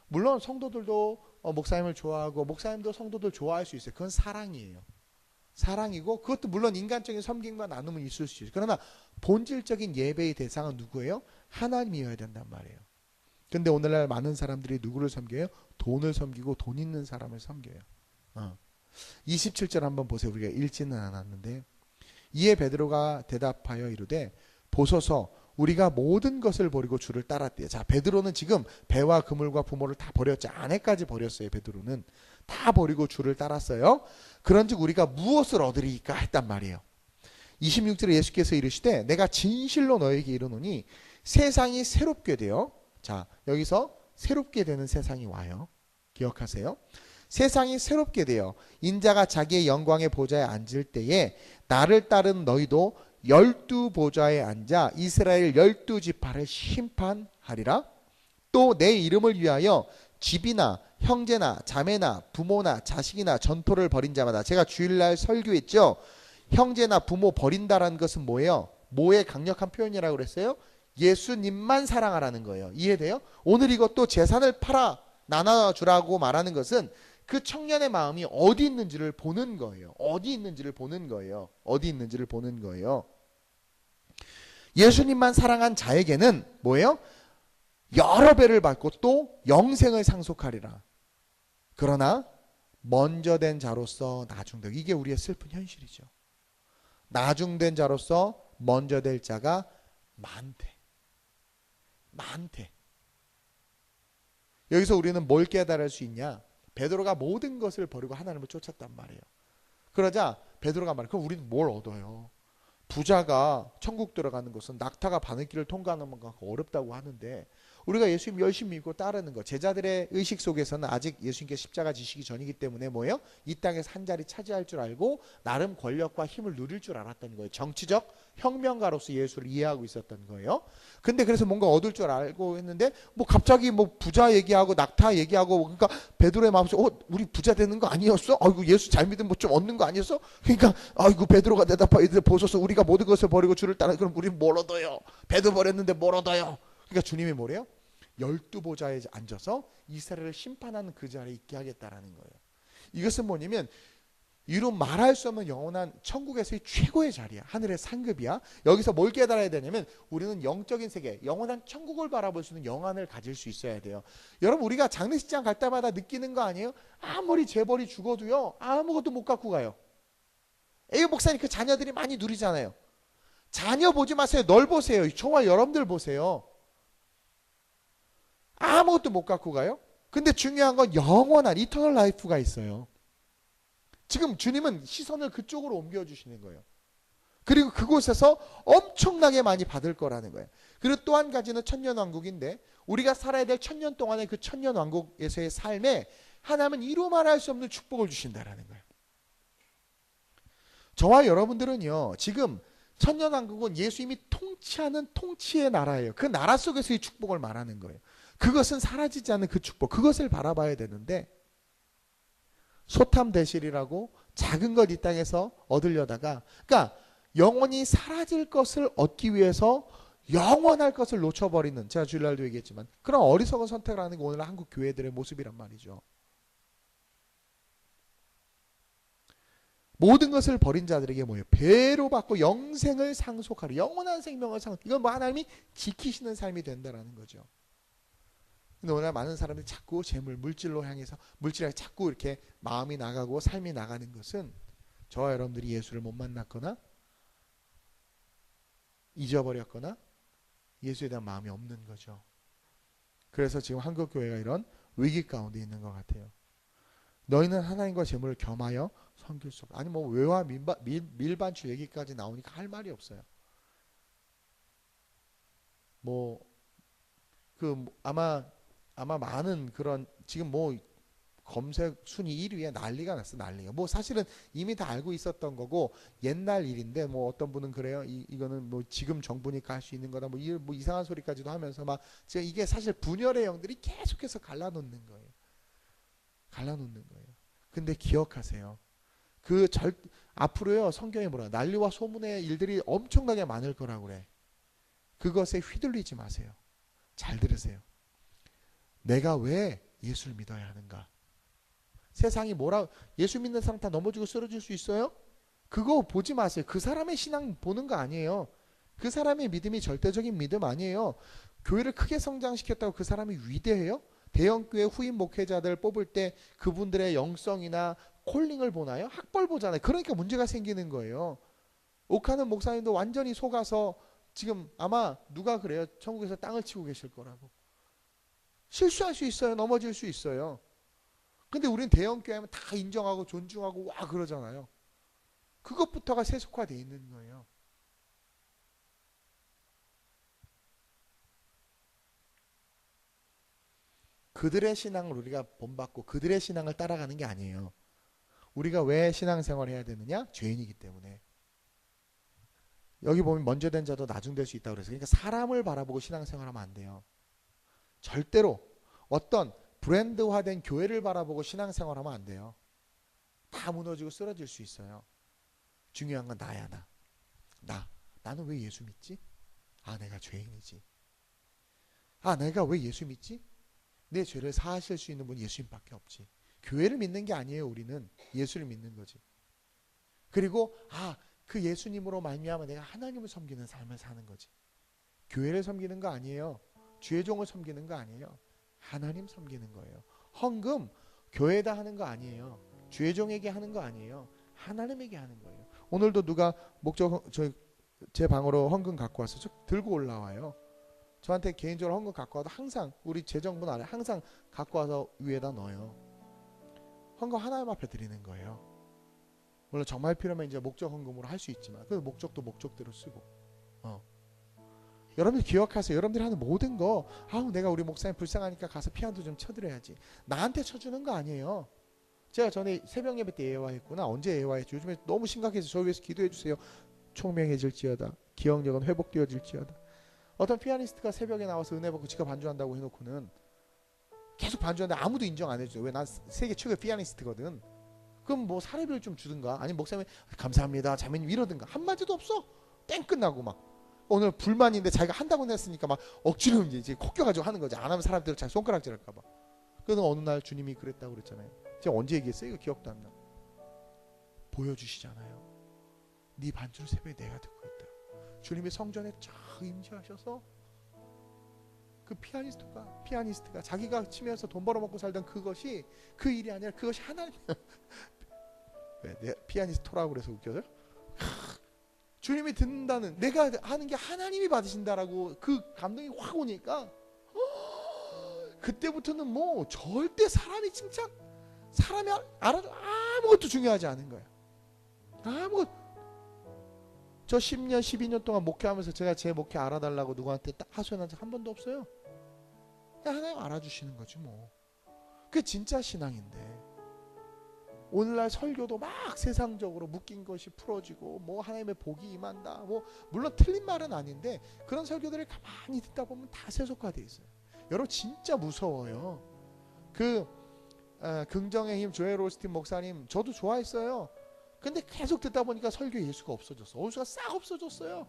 S1: 물론 성도들도 목사님을 좋아하고 목사님도 성도들 좋아할 수 있어요. 그건 사랑이에요. 사랑이고 그것도 물론 인간적인 섬김과 나눔은 있을 수 있어요. 그러나 본질적인 예배의 대상은 누구예요? 하나님이어야 된단 말이에요. 근데 오늘날 많은 사람들이 누구를 섬겨요? 돈을 섬기고 돈 있는 사람을 섬겨요. 27절 한번 보세요. 우리가 읽지는 않았는데 이에 베드로가 대답하여 이르되 보소서 우리가 모든 것을 버리고 주를 따랐대요. 자, 베드로는 지금 배와 그물과 부모를 다 버렸죠. 아내까지 버렸어요. 베드로는 다 버리고 주를 따랐어요. 그런즉 우리가 무엇을 얻으리까 했단 말이에요. 26절에 예수께서 이르시되 내가 진실로 너에게 이르노니 세상이 새롭게 되어 자, 여기서 새롭게 되는 세상이 와요. 기억하세요. 세상이 새롭게 되어 인자가 자기의 영광의 보좌에 앉을 때에 나를 따른 너희도 12보좌에 앉아 이스라엘 12지파를 심판하리라. 또 내 이름을 위하여 집이나 형제나 자매나 부모나 자식이나 전토를 벌인 자마다 제가 주일날 설교했죠. 형제나 부모 버린다라는 것은 뭐예요? 뭐의 강력한 표현이라고 그랬어요? 예수님만 사랑하라는 거예요. 이해돼요? 오늘 이것도 재산을 팔아 나눠주라고 말하는 것은 그 청년의 마음이 어디 있는지를 보는 거예요. 어디 있는지를 보는 거예요. 예수님만 사랑한 자에게는 뭐예요? 여러 배를 받고 또 영생을 상속하리라. 그러나 먼저 된 자로서 나중된 이게 우리의 슬픈 현실이죠. 나중된 자로서 먼저 될 자가 많대. 여기서 우리는 뭘 깨달을 수 있냐? 베드로가 모든 것을 버리고 하나님을 쫓았단 말이에요. 그러자 베드로가 말해. 그럼 우리는 뭘 얻어요? 부자가 천국 들어가는 것은 낙타가 바늘길을 통과하는 것과 어렵다고 하는데 우리가 예수님 열심히 믿고 따르는 것 제자들의 의식 속에서는 아직 예수님께 십자가 지시기 전이기 때문에 뭐예요? 이 땅에서 한 자리 차지할 줄 알고 나름 권력과 힘을 누릴 줄 알았던 거예요. 정치적 혁명가로서 예수를 이해하고 있었던 거예요. 근데 그래서 뭔가 얻을 줄 알고 했는데 뭐 갑자기 뭐 부자 얘기하고 낙타 얘기하고 그러니까 베드로의 마음속에 우리 부자 되는 거 아니었어? 아이고 예수 잘 믿으면 뭐 좀 얻는 거 아니었어? 그러니까 아이고 베드로가 대답하기를 보소서 우리가 모든 것을 버리고 주를 따라 그럼 우리는 뭘 얻어요? 배도 버렸는데 뭘 얻어요? 그러니까 주님이 뭐래요? 12보좌에 앉아서 이스라엘을 심판하는 그 자리에 있게 하겠다라는 거예요. 이것은 뭐냐면 이루 말할 수 없는 영원한 천국에서의 최고의 자리야. 하늘의 상급이야. 여기서 뭘 깨달아야 되냐면 우리는 영적인 세계, 영원한 천국을 바라볼 수 있는 영안을 가질 수 있어야 돼요. 여러분 우리가 장례식장 갈 때마다 느끼는 거 아니에요? 아무리 재벌이 죽어도요. 아무것도 못 갖고 가요. 에이 목사님 그 자녀들이 많이 누리잖아요. 자녀 보지 마세요. 널 보세요. 저와 여러분들 보세요. 아무것도 못 갖고 가요. 근데 중요한 건 영원한 이터널 라이프가 있어요. 지금 주님은 시선을 그쪽으로 옮겨주시는 거예요. 그리고 그곳에서 엄청나게 많이 받을 거라는 거예요. 그리고 또 한 가지는 천년왕국인데 우리가 살아야 될 천년 동안의 그 천년왕국에서의 삶에 하나님은 이루 말할 수 없는 축복을 주신다라는 거예요. 저와 여러분들은요. 지금 천년왕국은 예수님이 통치하는 통치의 나라예요. 그 나라 속에서의 축복을 말하는 거예요. 그것은 사라지지 않는 그 축복. 그것을 바라봐야 되는데 소탐대실이라고 작은 것 이 땅에서 얻으려다가 그러니까 영원히 사라질 것을 얻기 위해서 영원할 것을 놓쳐버리는 제가 주일날도 얘기했지만 그런 어리석은 선택을 하는 게 오늘 한국 교회들의 모습이란 말이죠. 모든 것을 버린 자들에게 뭐예요? 배로 받고 영생을 상속하려 영원한 생명을 이건 뭐 하나님이 지키시는 삶이 된다라는 거죠. 근데 오늘 많은 사람들이 자꾸 재물, 물질로 향해서 물질에 자꾸 이렇게 마음이 나가고 삶이 나가는 것은 저와 여러분들이 예수를 못 만났거나 잊어버렸거나 예수에 대한 마음이 없는 거죠. 그래서 지금 한국 교회가 이런 위기 가운데 있는 것 같아요. 너희는 하나님과 재물을 겸하여 섬길 수 없다. 아니 뭐 외화 밀반출 얘기까지 나오니까 할 말이 없어요. 뭐 그 아마 많은 그런 지금 뭐 검색 순위 1위에 난리가 났어. 난리가. 뭐 사실은 이미 다 알고 있었던 거고 옛날 일인데 뭐 어떤 분은 그래요. 이거는 뭐 지금 정부니까 할 수 있는 거다. 뭐 이상한 소리까지도 하면서 막 지금 이게 사실 분열의 영들이 계속해서 갈라놓는 거예요. 갈라놓는 거예요. 근데 기억하세요. 앞으로요 성경에 뭐라 난리와 소문의 일들이 엄청나게 많을 거라고 그래. 그것에 휘둘리지 마세요. 잘 들으세요. 내가 왜 예수를 믿어야 하는가? 세상이 예수 믿는 사람 다 넘어지고 쓰러질 수 있어요? 그거 보지 마세요. 그 사람의 신앙 보는 거 아니에요. 그 사람의 믿음이 절대적인 믿음 아니에요. 교회를 크게 성장시켰다고 그 사람이 위대해요? 대형교회 후임 목회자들 뽑을 때 그분들의 영성이나 콜링을 보나요? 학벌 보잖아요. 그러니까 문제가 생기는 거예요. 옥하는 목사님도 완전히 속아서 지금 아마 누가 그래요? 천국에서 땅을 치고 계실 거라고. 실수할 수 있어요. 넘어질 수 있어요. 근데 우리는 대형교회 하면 다 인정하고 존중하고 와 그러잖아요. 그것부터가 세속화되어 있는 거예요. 그들의 신앙을 우리가 본받고 그들의 신앙을 따라가는 게 아니에요. 우리가 왜 신앙생활을 해야 되느냐? 죄인이기 때문에. 여기 보면 먼저 된 자도 나중 될 수 있다고 그래서 그러니까 사람을 바라보고 신앙생활하면 안 돼요. 절대로 어떤 브랜드화된 교회를 바라보고 신앙생활하면 안 돼요. 다 무너지고 쓰러질 수 있어요. 중요한 건 나야 나는 왜 예수 믿지? 아 내가 죄인이지. 아 내가 왜 예수 믿지? 내 죄를 사하실 수 있는 분이 예수님밖에 없지. 교회를 믿는 게 아니에요. 우리는 예수를 믿는 거지. 그리고 그 예수님으로 말미암아 내가 하나님을 섬기는 삶을 사는 거지. 교회를 섬기는 거 아니에요. 주의 종을 섬기는 거 아니에요. 하나님 섬기는 거예요. 헌금 교회에다 하는 거 아니에요. 주의 종에게 하는 거 아니에요. 하나님에게 하는 거예요. 오늘도 누가 제 방으로 헌금 갖고 와서 들고 올라와요. 저한테 개인적으로 헌금 갖고 와도 항상 우리 재정분 안에 항상 갖고 와서 위에다 넣어요. 헌금 하나님 앞에 드리는 거예요. 물론 정말 필요하면 이제 목적 헌금으로 할 수 있지만 그 목적도 목적대로 쓰고. 여러분들 기억하세요. 여러분들이 하는 모든 거 내가 우리 목사님 불쌍하니까 가서 피아노 좀 쳐드려야지. 나한테 쳐주는 거 아니에요. 제가 전에 새벽 예배 때 예화했구나. 언제 예화했지? 요즘에 너무 심각해서 저희 위해서 기도해 주세요. 총명해질지어다. 기억력은 회복되어질지어다. 어떤 피아니스트가 새벽에 나와서 은혜 받고 지가 반주한다고 해놓고는 계속 반주하는데 아무도 인정 안 해줘요. 왜? 난 세계 최고의 피아니스트거든. 그럼 뭐 사례비를 좀 주든가 아니면 목사님이 감사합니다 자매님 이러든가 한마디도 없어. 땡 끝나고 막 오늘 불만인데 자기가 한다고 했으니까 막 억지로 이제 코 껴가지고 하는 거지. 안 하면 사람들 자기 손가락질 할까봐. 그래서 어느 날 주님이 그랬다고 그랬잖아요. 제가 언제 얘기했어요? 이거 기억도 안 나. 보여주시잖아요. 네 반주를 새벽에 내가 듣고 있다. 주님이 성전에 쫙 임재하셔서 그 피아니스트가 자기가 치면서 돈 벌어먹고 살던 그것이 그 일이 아니라 그것이 하나님 왜? 내 피아니스트라고 그래서 웃겨요? 주님이 듣는다는, 내가 하는 게 하나님이 받으신다라고 그 감동이 확 오니까 그때부터는 뭐 절대 사람이 칭찬, 사람이 알아도 아무것도 중요하지 않은 거예요. 아무것. 저 10년 12년 동안 목회하면서 제가 제 목회 알아달라고 누구한테 딱 하소연한 적 한 번도 없어요. 그냥 하나님 알아주시는 거지 뭐. 그게 진짜 신앙인데, 오늘날 설교도 막 세상적으로 묶인 것이 풀어지고 뭐 하나님의 복이 임한다, 뭐 물론 틀린 말은 아닌데 그런 설교들을 가만히 듣다 보면 다 세속화돼 있어요. 여러분 진짜 무서워요. 긍정의 힘 조엘 오스틴 목사님 저도 좋아했어요. 근데 계속 듣다 보니까 설교 예수가 없어졌어. 예수가 싹 없어졌어요.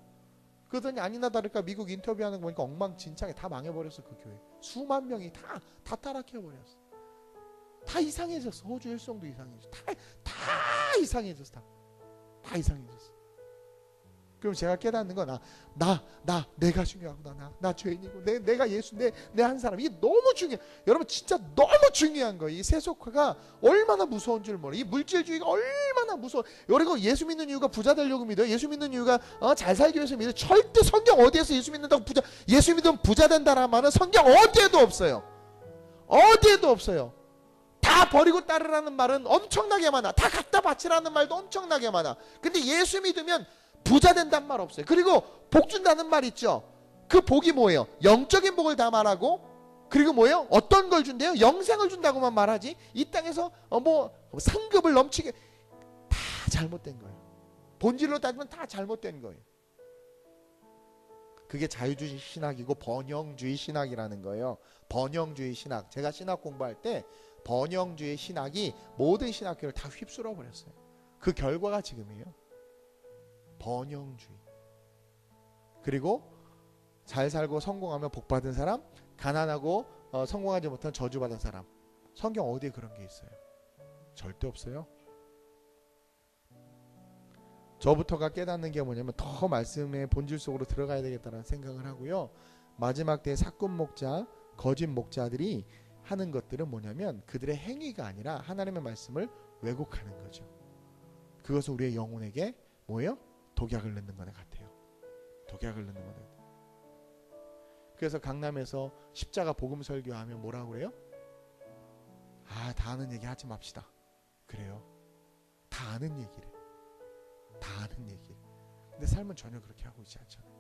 S1: 그러더니 아니나 다를까 미국 인터뷰하는 거 보니까 엉망진창에 다 망해버렸어. 그 교회 수만 명이 다 타락해버렸어. 다 이상해졌어. 호주 일성도 이상해졌어. 다 이상해졌어. 다 이상해졌어. 그럼 제가 깨닫는 건 내가 중요하구나. 나 죄인이고 내가 예수 내 한 사람, 이게 너무 중요해. 여러분 진짜 너무 중요한 거예요. 이 세속화가 얼마나 무서운 줄 몰라. 이 물질주의가 얼마나 무서워. 여러분 예수 믿는 이유가 부자 되려고 믿어요? 예수 믿는 이유가 잘 살기 위해서 믿어요? 절대 성경 어디에서 예수 믿는다고 예수 믿으면 부자 된다라는 말은 성경 어디에도 없어요. 어디에도 없어요. 다 버리고 따르라는 말은 엄청나게 많아. 다 갖다 바치라는 말도 엄청나게 많아. 근데 예수 믿으면 부자 된다는 말 없어요. 그리고 복 준다는 말 있죠. 그 복이 뭐예요? 영적인 복을 다 말하고, 그리고 뭐예요? 어떤 걸 준대요? 영생을 준다고만 말하지, 이 땅에서 뭐 상급을 넘치게, 다 잘못된 거예요. 본질로 따지면 다 잘못된 거예요. 그게 자유주의 신학이고 번영주의 신학이라는 거예요. 번영주의 신학. 제가 신학 공부할 때 번영주의 신학이 모든 신학교를 다 휩쓸어 버렸어요. 그 결과가 지금이에요. 번영주의. 그리고 잘 살고 성공하면 복받은 사람, 가난하고 성공하지 못한 저주받은 사람. 성경 어디에 그런 게 있어요? 절대 없어요. 저부터가 깨닫는 게 뭐냐면 더 말씀의 본질 속으로 들어가야 되겠다는 생각을 하고요. 마지막 때의 사꾼 목자, 거짓 목자들이 하는 것들은 뭐냐면 그들의 행위가 아니라 하나님의 말씀을 왜곡하는 거죠. 그것은 우리의 영혼에게 뭐예요? 독약을 넣는 거네 같아요. 독약을 넣는 거네. 그래서 강남에서 십자가 복음 설교하면 뭐라고 그래요? 다 아는 얘기 하지 맙시다. 그래요. 다 아는 얘기래. 다 아는 얘기. 근데 삶은 전혀 그렇게 하고 있지 않잖아요.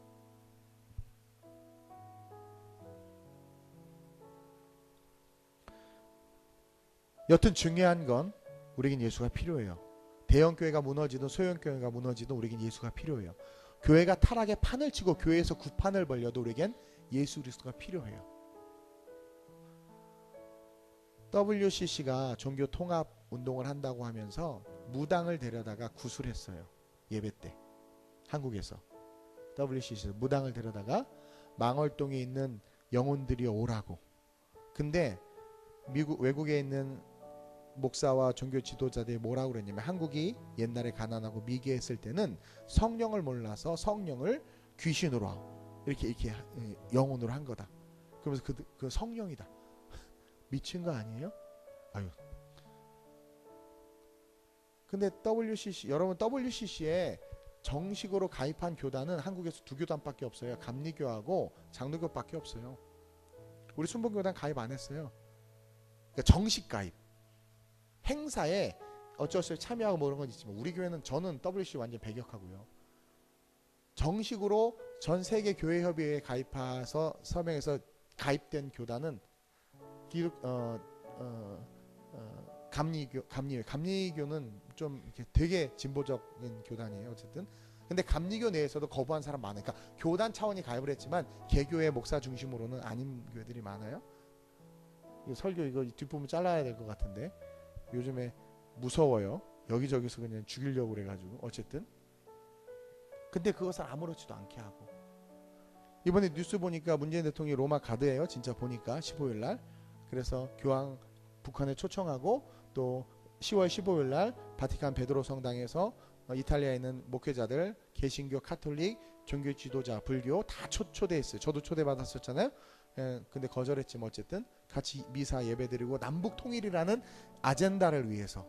S1: 여튼 중요한 건 우리에겐 예수가 필요해요. 대형 교회가 무너지든 소형 교회가 무너지든 우리에겐 예수가 필요해요. 교회가 타락의 판을 치고 교회에서 구판을 벌려도 우리에겐 예수 그리스도가 필요해요. WCC가 종교 통합 운동을 한다고 하면서 무당을 데려다가 구술했어요. 예배 때 한국에서 WCC에서 무당을 데려다가 망월동에 있는 영혼들이 오라고. 근데 외국에 있는 목사와 종교 지도자들이 뭐라고 그랬냐면, 한국이 옛날에 가난하고 미개했을 때는 성령을 몰라서 성령을 귀신으로 이렇게 영혼으로 한 거다. 그러면서 그 성령이다. 미친 거 아니에요? 아유. 근데 여러분 WCC에 정식으로 가입한 교단은 한국에서 2교단밖에 없어요. 감리교하고 장로교밖에 없어요. 우리 순복교단 가입 안 했어요. 그러니까 정식 가입. 행사에 어쩔 수 없이 참여하고 뭐 그런 건 있지만 우리 교회는, 저는 WCC 완전 배격하고요. 정식으로 전 세계 교회 협의회에 가입해서 서명해서 가입된 교단은 감리교는 좀 이렇게 되게 진보적인 교단이에요. 어쨌든. 근데 감리교 내에서도 거부한 사람 많아요. 그러니까 교단 차원이 가입을 했지만 개교의 목사 중심으로는 아닌 교회들이 많아요. 이거 설교 이거 뒷부분 잘라야 될 것 같은데 요즘에 무서워요. 여기저기서 그냥 죽이려고 그래가지고. 어쨌든. 근데 그것을 아무렇지도 않게 하고. 이번에 뉴스 보니까 문재인 대통령이 로마 가드예요. 진짜 보니까 15일날. 그래서 교황 북한에 초청하고 또 10월 15일날 바티칸 베드로 성당에서 이탈리아에 있는 목회자들, 개신교, 카톨릭, 종교 지도자, 불교 다 초대했어요. 저도 초대받았었잖아요. 근데 거절했지만 어쨌든 같이 미사 예배드리고 남북 통일이라는 아젠다를 위해서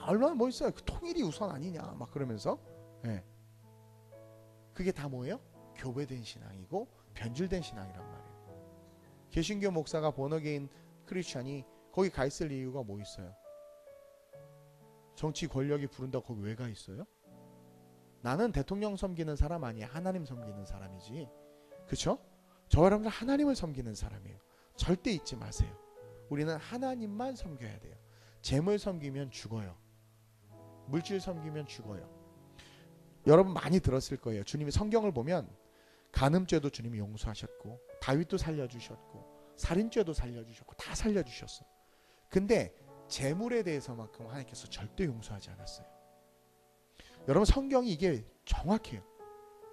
S1: 얼마나 멋있어요. 그 통일이 우선 아니냐 막 그러면서. 예. 그게 다 뭐예요? 교배된 신앙이고 변질된 신앙이란 말이에요. 개신교 목사가 본어게인 크리스찬이 거기 가 있을 이유가 뭐 있어요? 정치 권력이 부른다고 거기 왜 가 있어요? 나는 대통령 섬기는 사람 아니야. 하나님 섬기는 사람이지. 그렇죠? 저와 여러분들 하나님을 섬기는 사람이에요. 절대 잊지 마세요. 우리는 하나님만 섬겨야 돼요. 재물 섬기면 죽어요. 물질 섬기면 죽어요. 여러분 많이 들었을 거예요. 주님이 성경을 보면 간음죄도 주님이 용서하셨고 다윗도 살려주셨고 살인죄도 살려주셨고 다 살려주셨어. 근데 재물에 대해서만큼 하나님께서 절대 용서하지 않았어요. 여러분 성경이 이게 정확해요.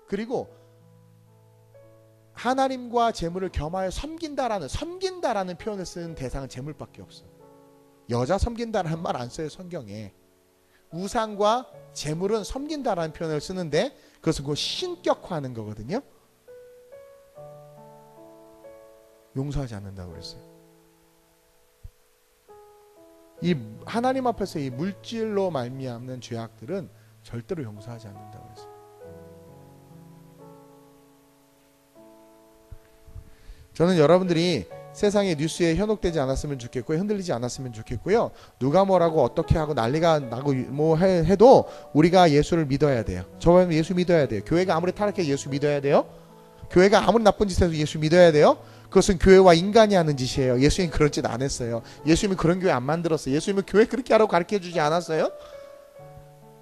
S1: 그리고 하나님과 재물을 겸하여 섬긴다라는 표현을 쓰는 대상은 재물밖에 없어. 여자 섬긴다라는 말 안 써요 성경에. 우상과 재물은 섬긴다라는 표현을 쓰는데 그것은 그 신격화하는 거거든요. 용서하지 않는다고 그랬어요. 이 하나님 앞에서 이 물질로 말미암는 죄악들은 절대로 용서하지 않는다고 그랬어요. 저는 여러분들이 세상의 뉴스에 현혹되지 않았으면 좋겠고요. 흔들리지 않았으면 좋겠고요. 누가 뭐라고 어떻게 하고 난리가 나고 뭐 해도 우리가 예수를 믿어야 돼요. 저는 예수 믿어야 돼요. 교회가 아무리 타락해도 예수 믿어야 돼요. 교회가 아무리 나쁜 짓 해도 예수 믿어야 돼요. 그것은 교회와 인간이 하는 짓이에요. 예수님 그런 짓 안 했어요. 예수님은 그런 교회 안 만들었어요. 예수님은 교회 그렇게 하라고 가르쳐주지 않았어요.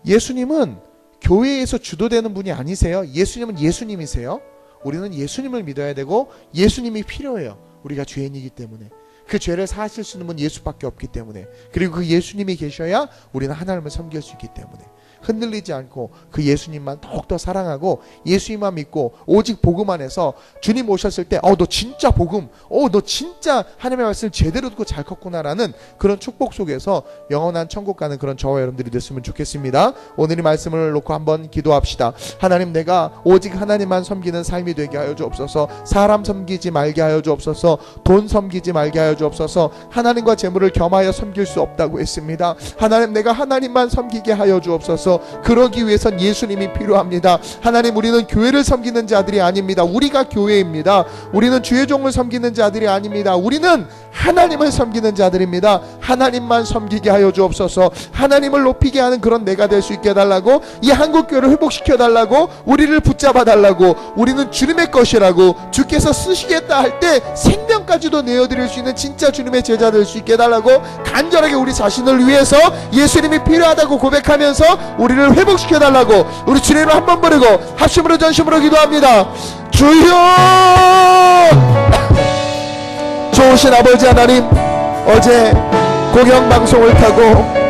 S1: 예수님은 교회에서 주도되는 분이 아니세요. 예수님은 예수님이세요. 우리는 예수님을 믿어야 되고 예수님이 필요해요. 우리가 죄인이기 때문에. 그 죄를 사하실 수 있는 분 예수밖에 없기 때문에. 그리고 그 예수님이 계셔야 우리는 하나님을 섬길 수 있기 때문에. 흔들리지 않고 그 예수님만 더욱더 사랑하고 예수님만 믿고 오직 복음 안에서 주님 오셨을 때 너 진짜 복음, 너 진짜 하나님의 말씀을 제대로 듣고 잘 컸구나라는 그런 축복 속에서 영원한 천국 가는 그런 저와 여러분들이 됐으면 좋겠습니다. 오늘 이 말씀을 놓고 한번 기도합시다. 하나님, 내가 오직 하나님만 섬기는 삶이 되게 하여 주옵소서. 사람 섬기지 말게 하여 주옵소서. 돈 섬기지 말게 하여 주옵소서. 하나님과 재물을 겸하여 섬길 수 없다고 했습니다. 하나님, 내가 하나님만 섬기게 하여 주옵소서. 그러기 위해선 예수님이 필요합니다. 하나님, 우리는 교회를 섬기는 자들이 아닙니다. 우리가 교회입니다. 우리는 주의 종을 섬기는 자들이 아닙니다. 우리는 하나님을 섬기는 자들입니다. 하나님만 섬기게 하여 주옵소서. 하나님을 높이게 하는 그런 내가 될 수 있게 해달라고, 이 한국교회를 회복시켜 달라고, 우리를 붙잡아 달라고, 우리는 주님의 것이라고, 주께서 쓰시겠다 할 때 생명까지도 내어드릴 수 있는 진짜 주님의 제자 될 수 있게 해달라고 간절하게 우리 자신을 위해서 예수님이 필요하다고 고백하면서 우리를 회복시켜 달라고 우리 주님을 한번 부르고 합심으로 전심으로 기도합니다. 주여! 좋으신 아버지 하나님, 어제 공영방송을 타고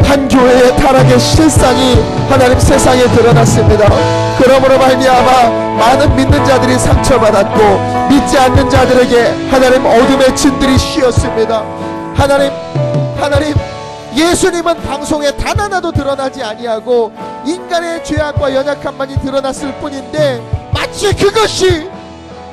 S1: 한 교회의 타락의 실상이 하나님 세상에 드러났습니다. 그러므로 말미암아 많은 믿는 자들이 상처받았고 믿지 않는 자들에게 하나님 어둠의 진들이 씌었습니다. 하나님, 예수님은 방송에 단 하나도 드러나지 아니하고 인간의 죄악과 연약함만이 드러났을 뿐인데 마치 그것이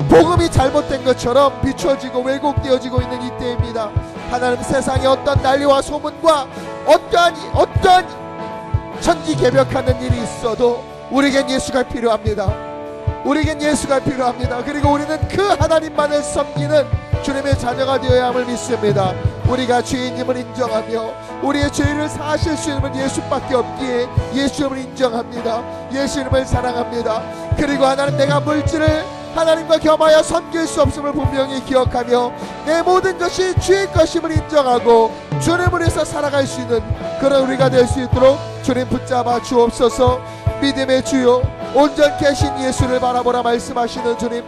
S1: 복음이 잘못된 것처럼 비춰지고 왜곡되어지고 있는 이때입니다. 하나님, 세상에 어떤 난리와 소문과 어떠한 천지개벽하는 일이 있어도 우리에겐 예수가 필요합니다. 우리에겐 예수가 필요합니다. 그리고 우리는 그 하나님만을 섬기는 주님의 자녀가 되어야 함을 믿습니다. 우리가 죄인임을 인정하며 우리의 죄를 사하실 수 있는 예수밖에 없기에 예수님을 인정합니다. 예수님을 사랑합니다. 그리고 하나님, 내가 물질을 하나님과 겸하여 섬길 수 없음을 분명히 기억하며 내 모든 것이 주의 것임을 인정하고 주님을 위해서 살아갈 수 있는 그런 우리가 될 수 있도록 주님 붙잡아 주옵소서. 믿음의 주요, 온전케 하신 예수를 바라보라 말씀하시는 주님,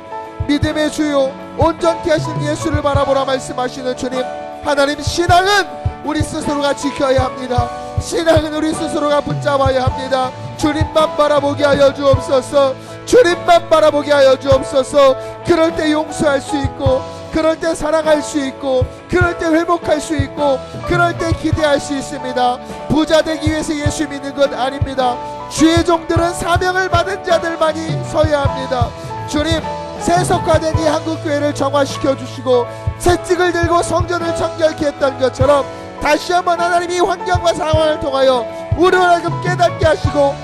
S1: 믿음의 주요, 온전케 하신 예수를 바라보라 말씀하시는 주님, 하나님, 신앙은 우리 스스로가 지켜야 합니다. 신앙은 우리 스스로가 붙잡아야 합니다. 주님만 바라보게 하여 주옵소서. 주님만 바라보게 하여 주옵소서. 그럴 때 용서할 수 있고, 그럴 때 사랑할 수 있고, 그럴 때 회복할 수 있고, 그럴 때 기대할 수 있습니다. 부자 되기 위해서 예수 믿는 것 아닙니다. 주의 종들은 사명을 받은 자들만이 서야 합니다. 주님, 세속화된 이 한국교회를 정화시켜 주시고 채찍을 들고 성전을 정결케 했던 것처럼 다시 한번 하나님이 환경과 상황을 통하여 우리를 하여금 깨닫게 하시고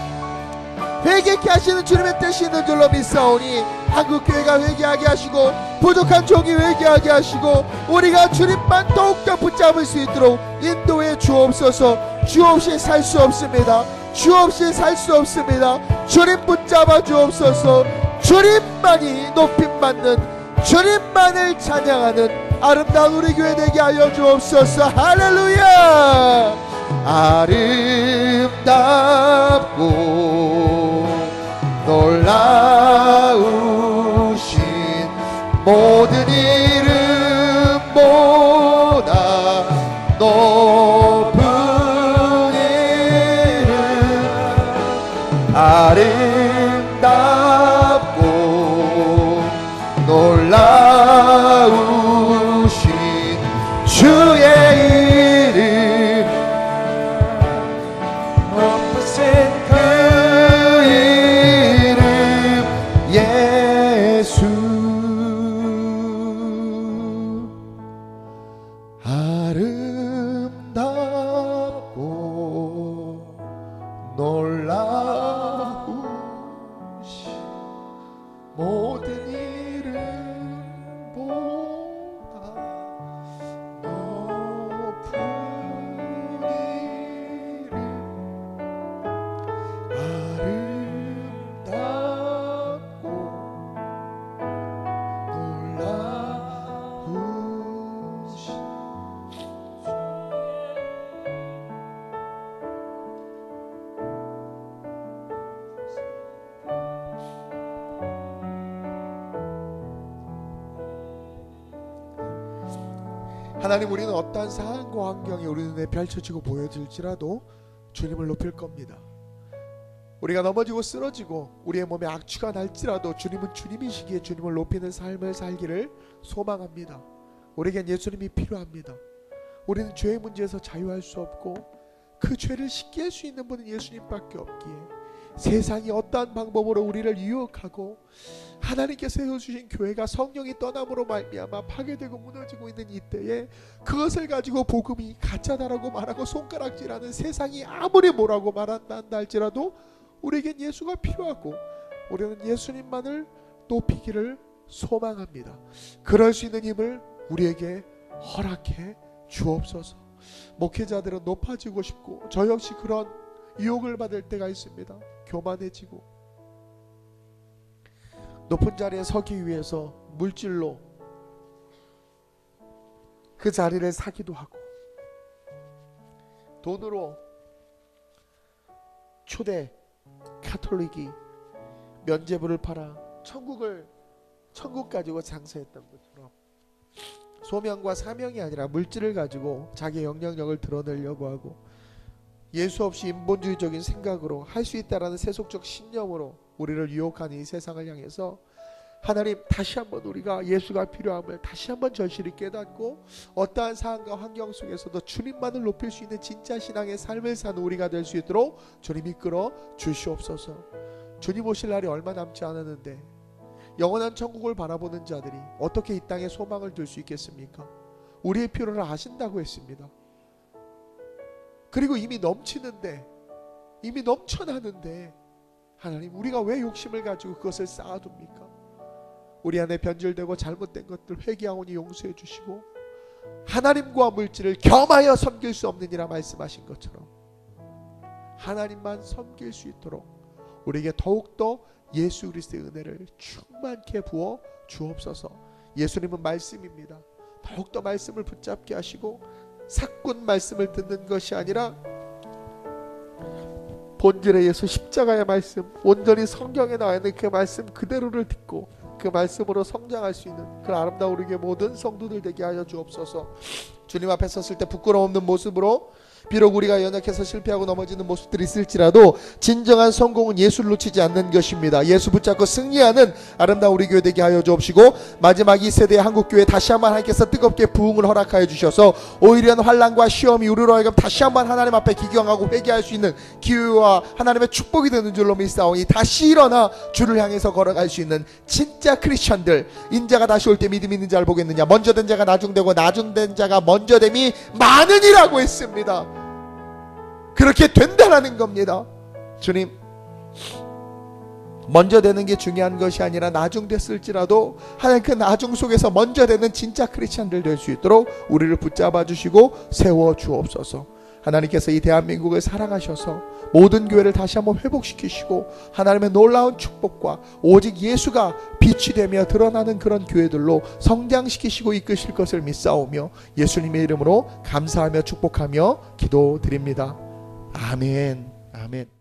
S2: 회개케 하시는 주님의 뜻이 있는 줄로 믿사오니 한국교회가 회개하게 하시고 부족한 종이 회개하게 하시고 우리가 주님만 더욱더 붙잡을 수 있도록 인도해 주옵소서. 주 없이 살 수 없습니다. 주 없이 살 수 없습니다. 주님 붙잡아 주옵소서. 주님만이 높임받는, 주님만을 찬양하는 아름다운 우리 교회 되게 하여 주옵소서. 할렐루야. 아름답고 놀라우신 모든 이름보다 높은 이름, 아름답고 놀라우신 주의 이름, 높으신 그 이름 예수. 아름답고 놀라우신 모든 이름보다 높은 이름, 아름답고 놀라우신 하나님, 우리는 어떠한 상황과 환경이 우리 눈에 펼쳐지고 보여질지라도 주님을 높일 겁니다. 우리가 넘어지고 쓰러지고 우리의 몸에 악취가 날지라도 주님은 주님이시기에 주님을 높이는 삶을 살기를 소망합니다. 우리에겐 예수님이 필요합니다. 우리는 죄의 문제에서 자유할 수 없고 그 죄를 쉽게 할 수 있는 분은 예수님밖에 없기에 세상이 어떠한 방법으로 우리를 유혹하고 하나님께서 세워주신 교회가 성령이 떠남으로 말미암아 파괴되고 무너지고 있는 이때에 그것을 가지고 복음이 가짜다라고 말하고 손가락질하는 세상이 아무리 뭐라고 말한다 할지라도 우리에겐 예수가 필요하고 우리는 예수님만을 높이기를 소망합니다. 그럴 수 있는 힘을 우리에게 허락해 주옵소서. 목회자들은 높아지고 싶고 저 역시 그런 유혹을 받을 때가 있습니다. 교만해지고 높은 자리에 서기 위해서 물질로 그 자리를 사기도 하고 돈으로 초대 가톨릭이 면죄부를 팔아 천국 가지고 장사했던 것처럼 소명과 사명이 아니라 물질을 가지고 자기의 영향력을 드러내려고 하고 예수 없이 인본주의적인 생각으로 할 수 있다라는 세속적 신념으로 우리를 유혹하는 이 세상을 향해서 하나님, 다시 한번 우리가 예수가 필요함을 다시 한번 절실히 깨닫고 어떠한 상황과 환경 속에서도 주님만을 높일 수 있는 진짜 신앙의 삶을 사는 우리가 될 수 있도록 주님 이끌어 주시옵소서. 주님 오실 날이 얼마 남지 않았는데 영원한 천국을 바라보는 자들이 어떻게 이 땅에 소망을 둘 수 있겠습니까? 우리의 필요를 아신다고 했습니다. 그리고 이미 넘치는데, 이미 넘쳐나는데 하나님, 우리가 왜 욕심을 가지고 그것을 쌓아둡니까? 우리 안에 변질되고 잘못된 것들 회개하오니 용서해 주시고 하나님과 물질을 겸하여 섬길 수 없느니라 말씀하신 것처럼 하나님만 섬길 수 있도록 우리에게 더욱더 예수 그리스도의 은혜를 충만케 부어 주옵소서. 예수님은 말씀입니다. 더욱더 말씀을 붙잡게 하시고 사꾼 말씀을 듣는 것이 아니라 본질에 예수 십자가의 말씀, 온전히 성경에 나와 있는 그 말씀 그대로를 듣고 그 말씀으로 성장할 수 있는 그 아름다운 우리의 모든 성도들 되게 하여 주옵소서. 주님 앞에 섰을 때 부끄러움 없는 모습으로, 비록 우리가 연약해서 실패하고 넘어지는 모습들이 있을지라도 진정한 성공은 예수를 놓치지 않는 것입니다. 예수 붙잡고 승리하는 아름다운 우리 교회 되게 하여 주옵시고, 마지막 이 세대의 한국교회 다시 한번 하나님께서 뜨겁게 부흥을 허락하여 주셔서 오히려 환난과 시험이 우리로 하여금 다시 한번 하나님 앞에 기경하고 회개할 수 있는 기회와 하나님의 축복이 되는 줄로 믿사오니 다시 일어나 주를 향해서 걸어갈 수 있는 진짜 크리스천들, 인자가 다시 올 때 믿음 있는 자를 보겠느냐, 먼저 된 자가 나중되고 나중된 자가 먼저 됨이 많으니라고 했습니다. 그렇게 된다라는 겁니다. 주님, 먼저 되는 게 중요한 것이 아니라 나중 됐을지라도 하나님 그 나중 속에서 먼저 되는 진짜 크리스찬들 될 수 있도록 우리를 붙잡아 주시고 세워 주옵소서. 하나님께서 이 대한민국을 사랑하셔서 모든 교회를 다시 한번 회복시키시고 하나님의 놀라운 축복과 오직 예수가 빛이 되며 드러나는 그런 교회들로 성장시키시고 이끄실 것을 믿사오며 예수님의 이름으로 감사하며 축복하며 기도드립니다. 아멘. 아멘.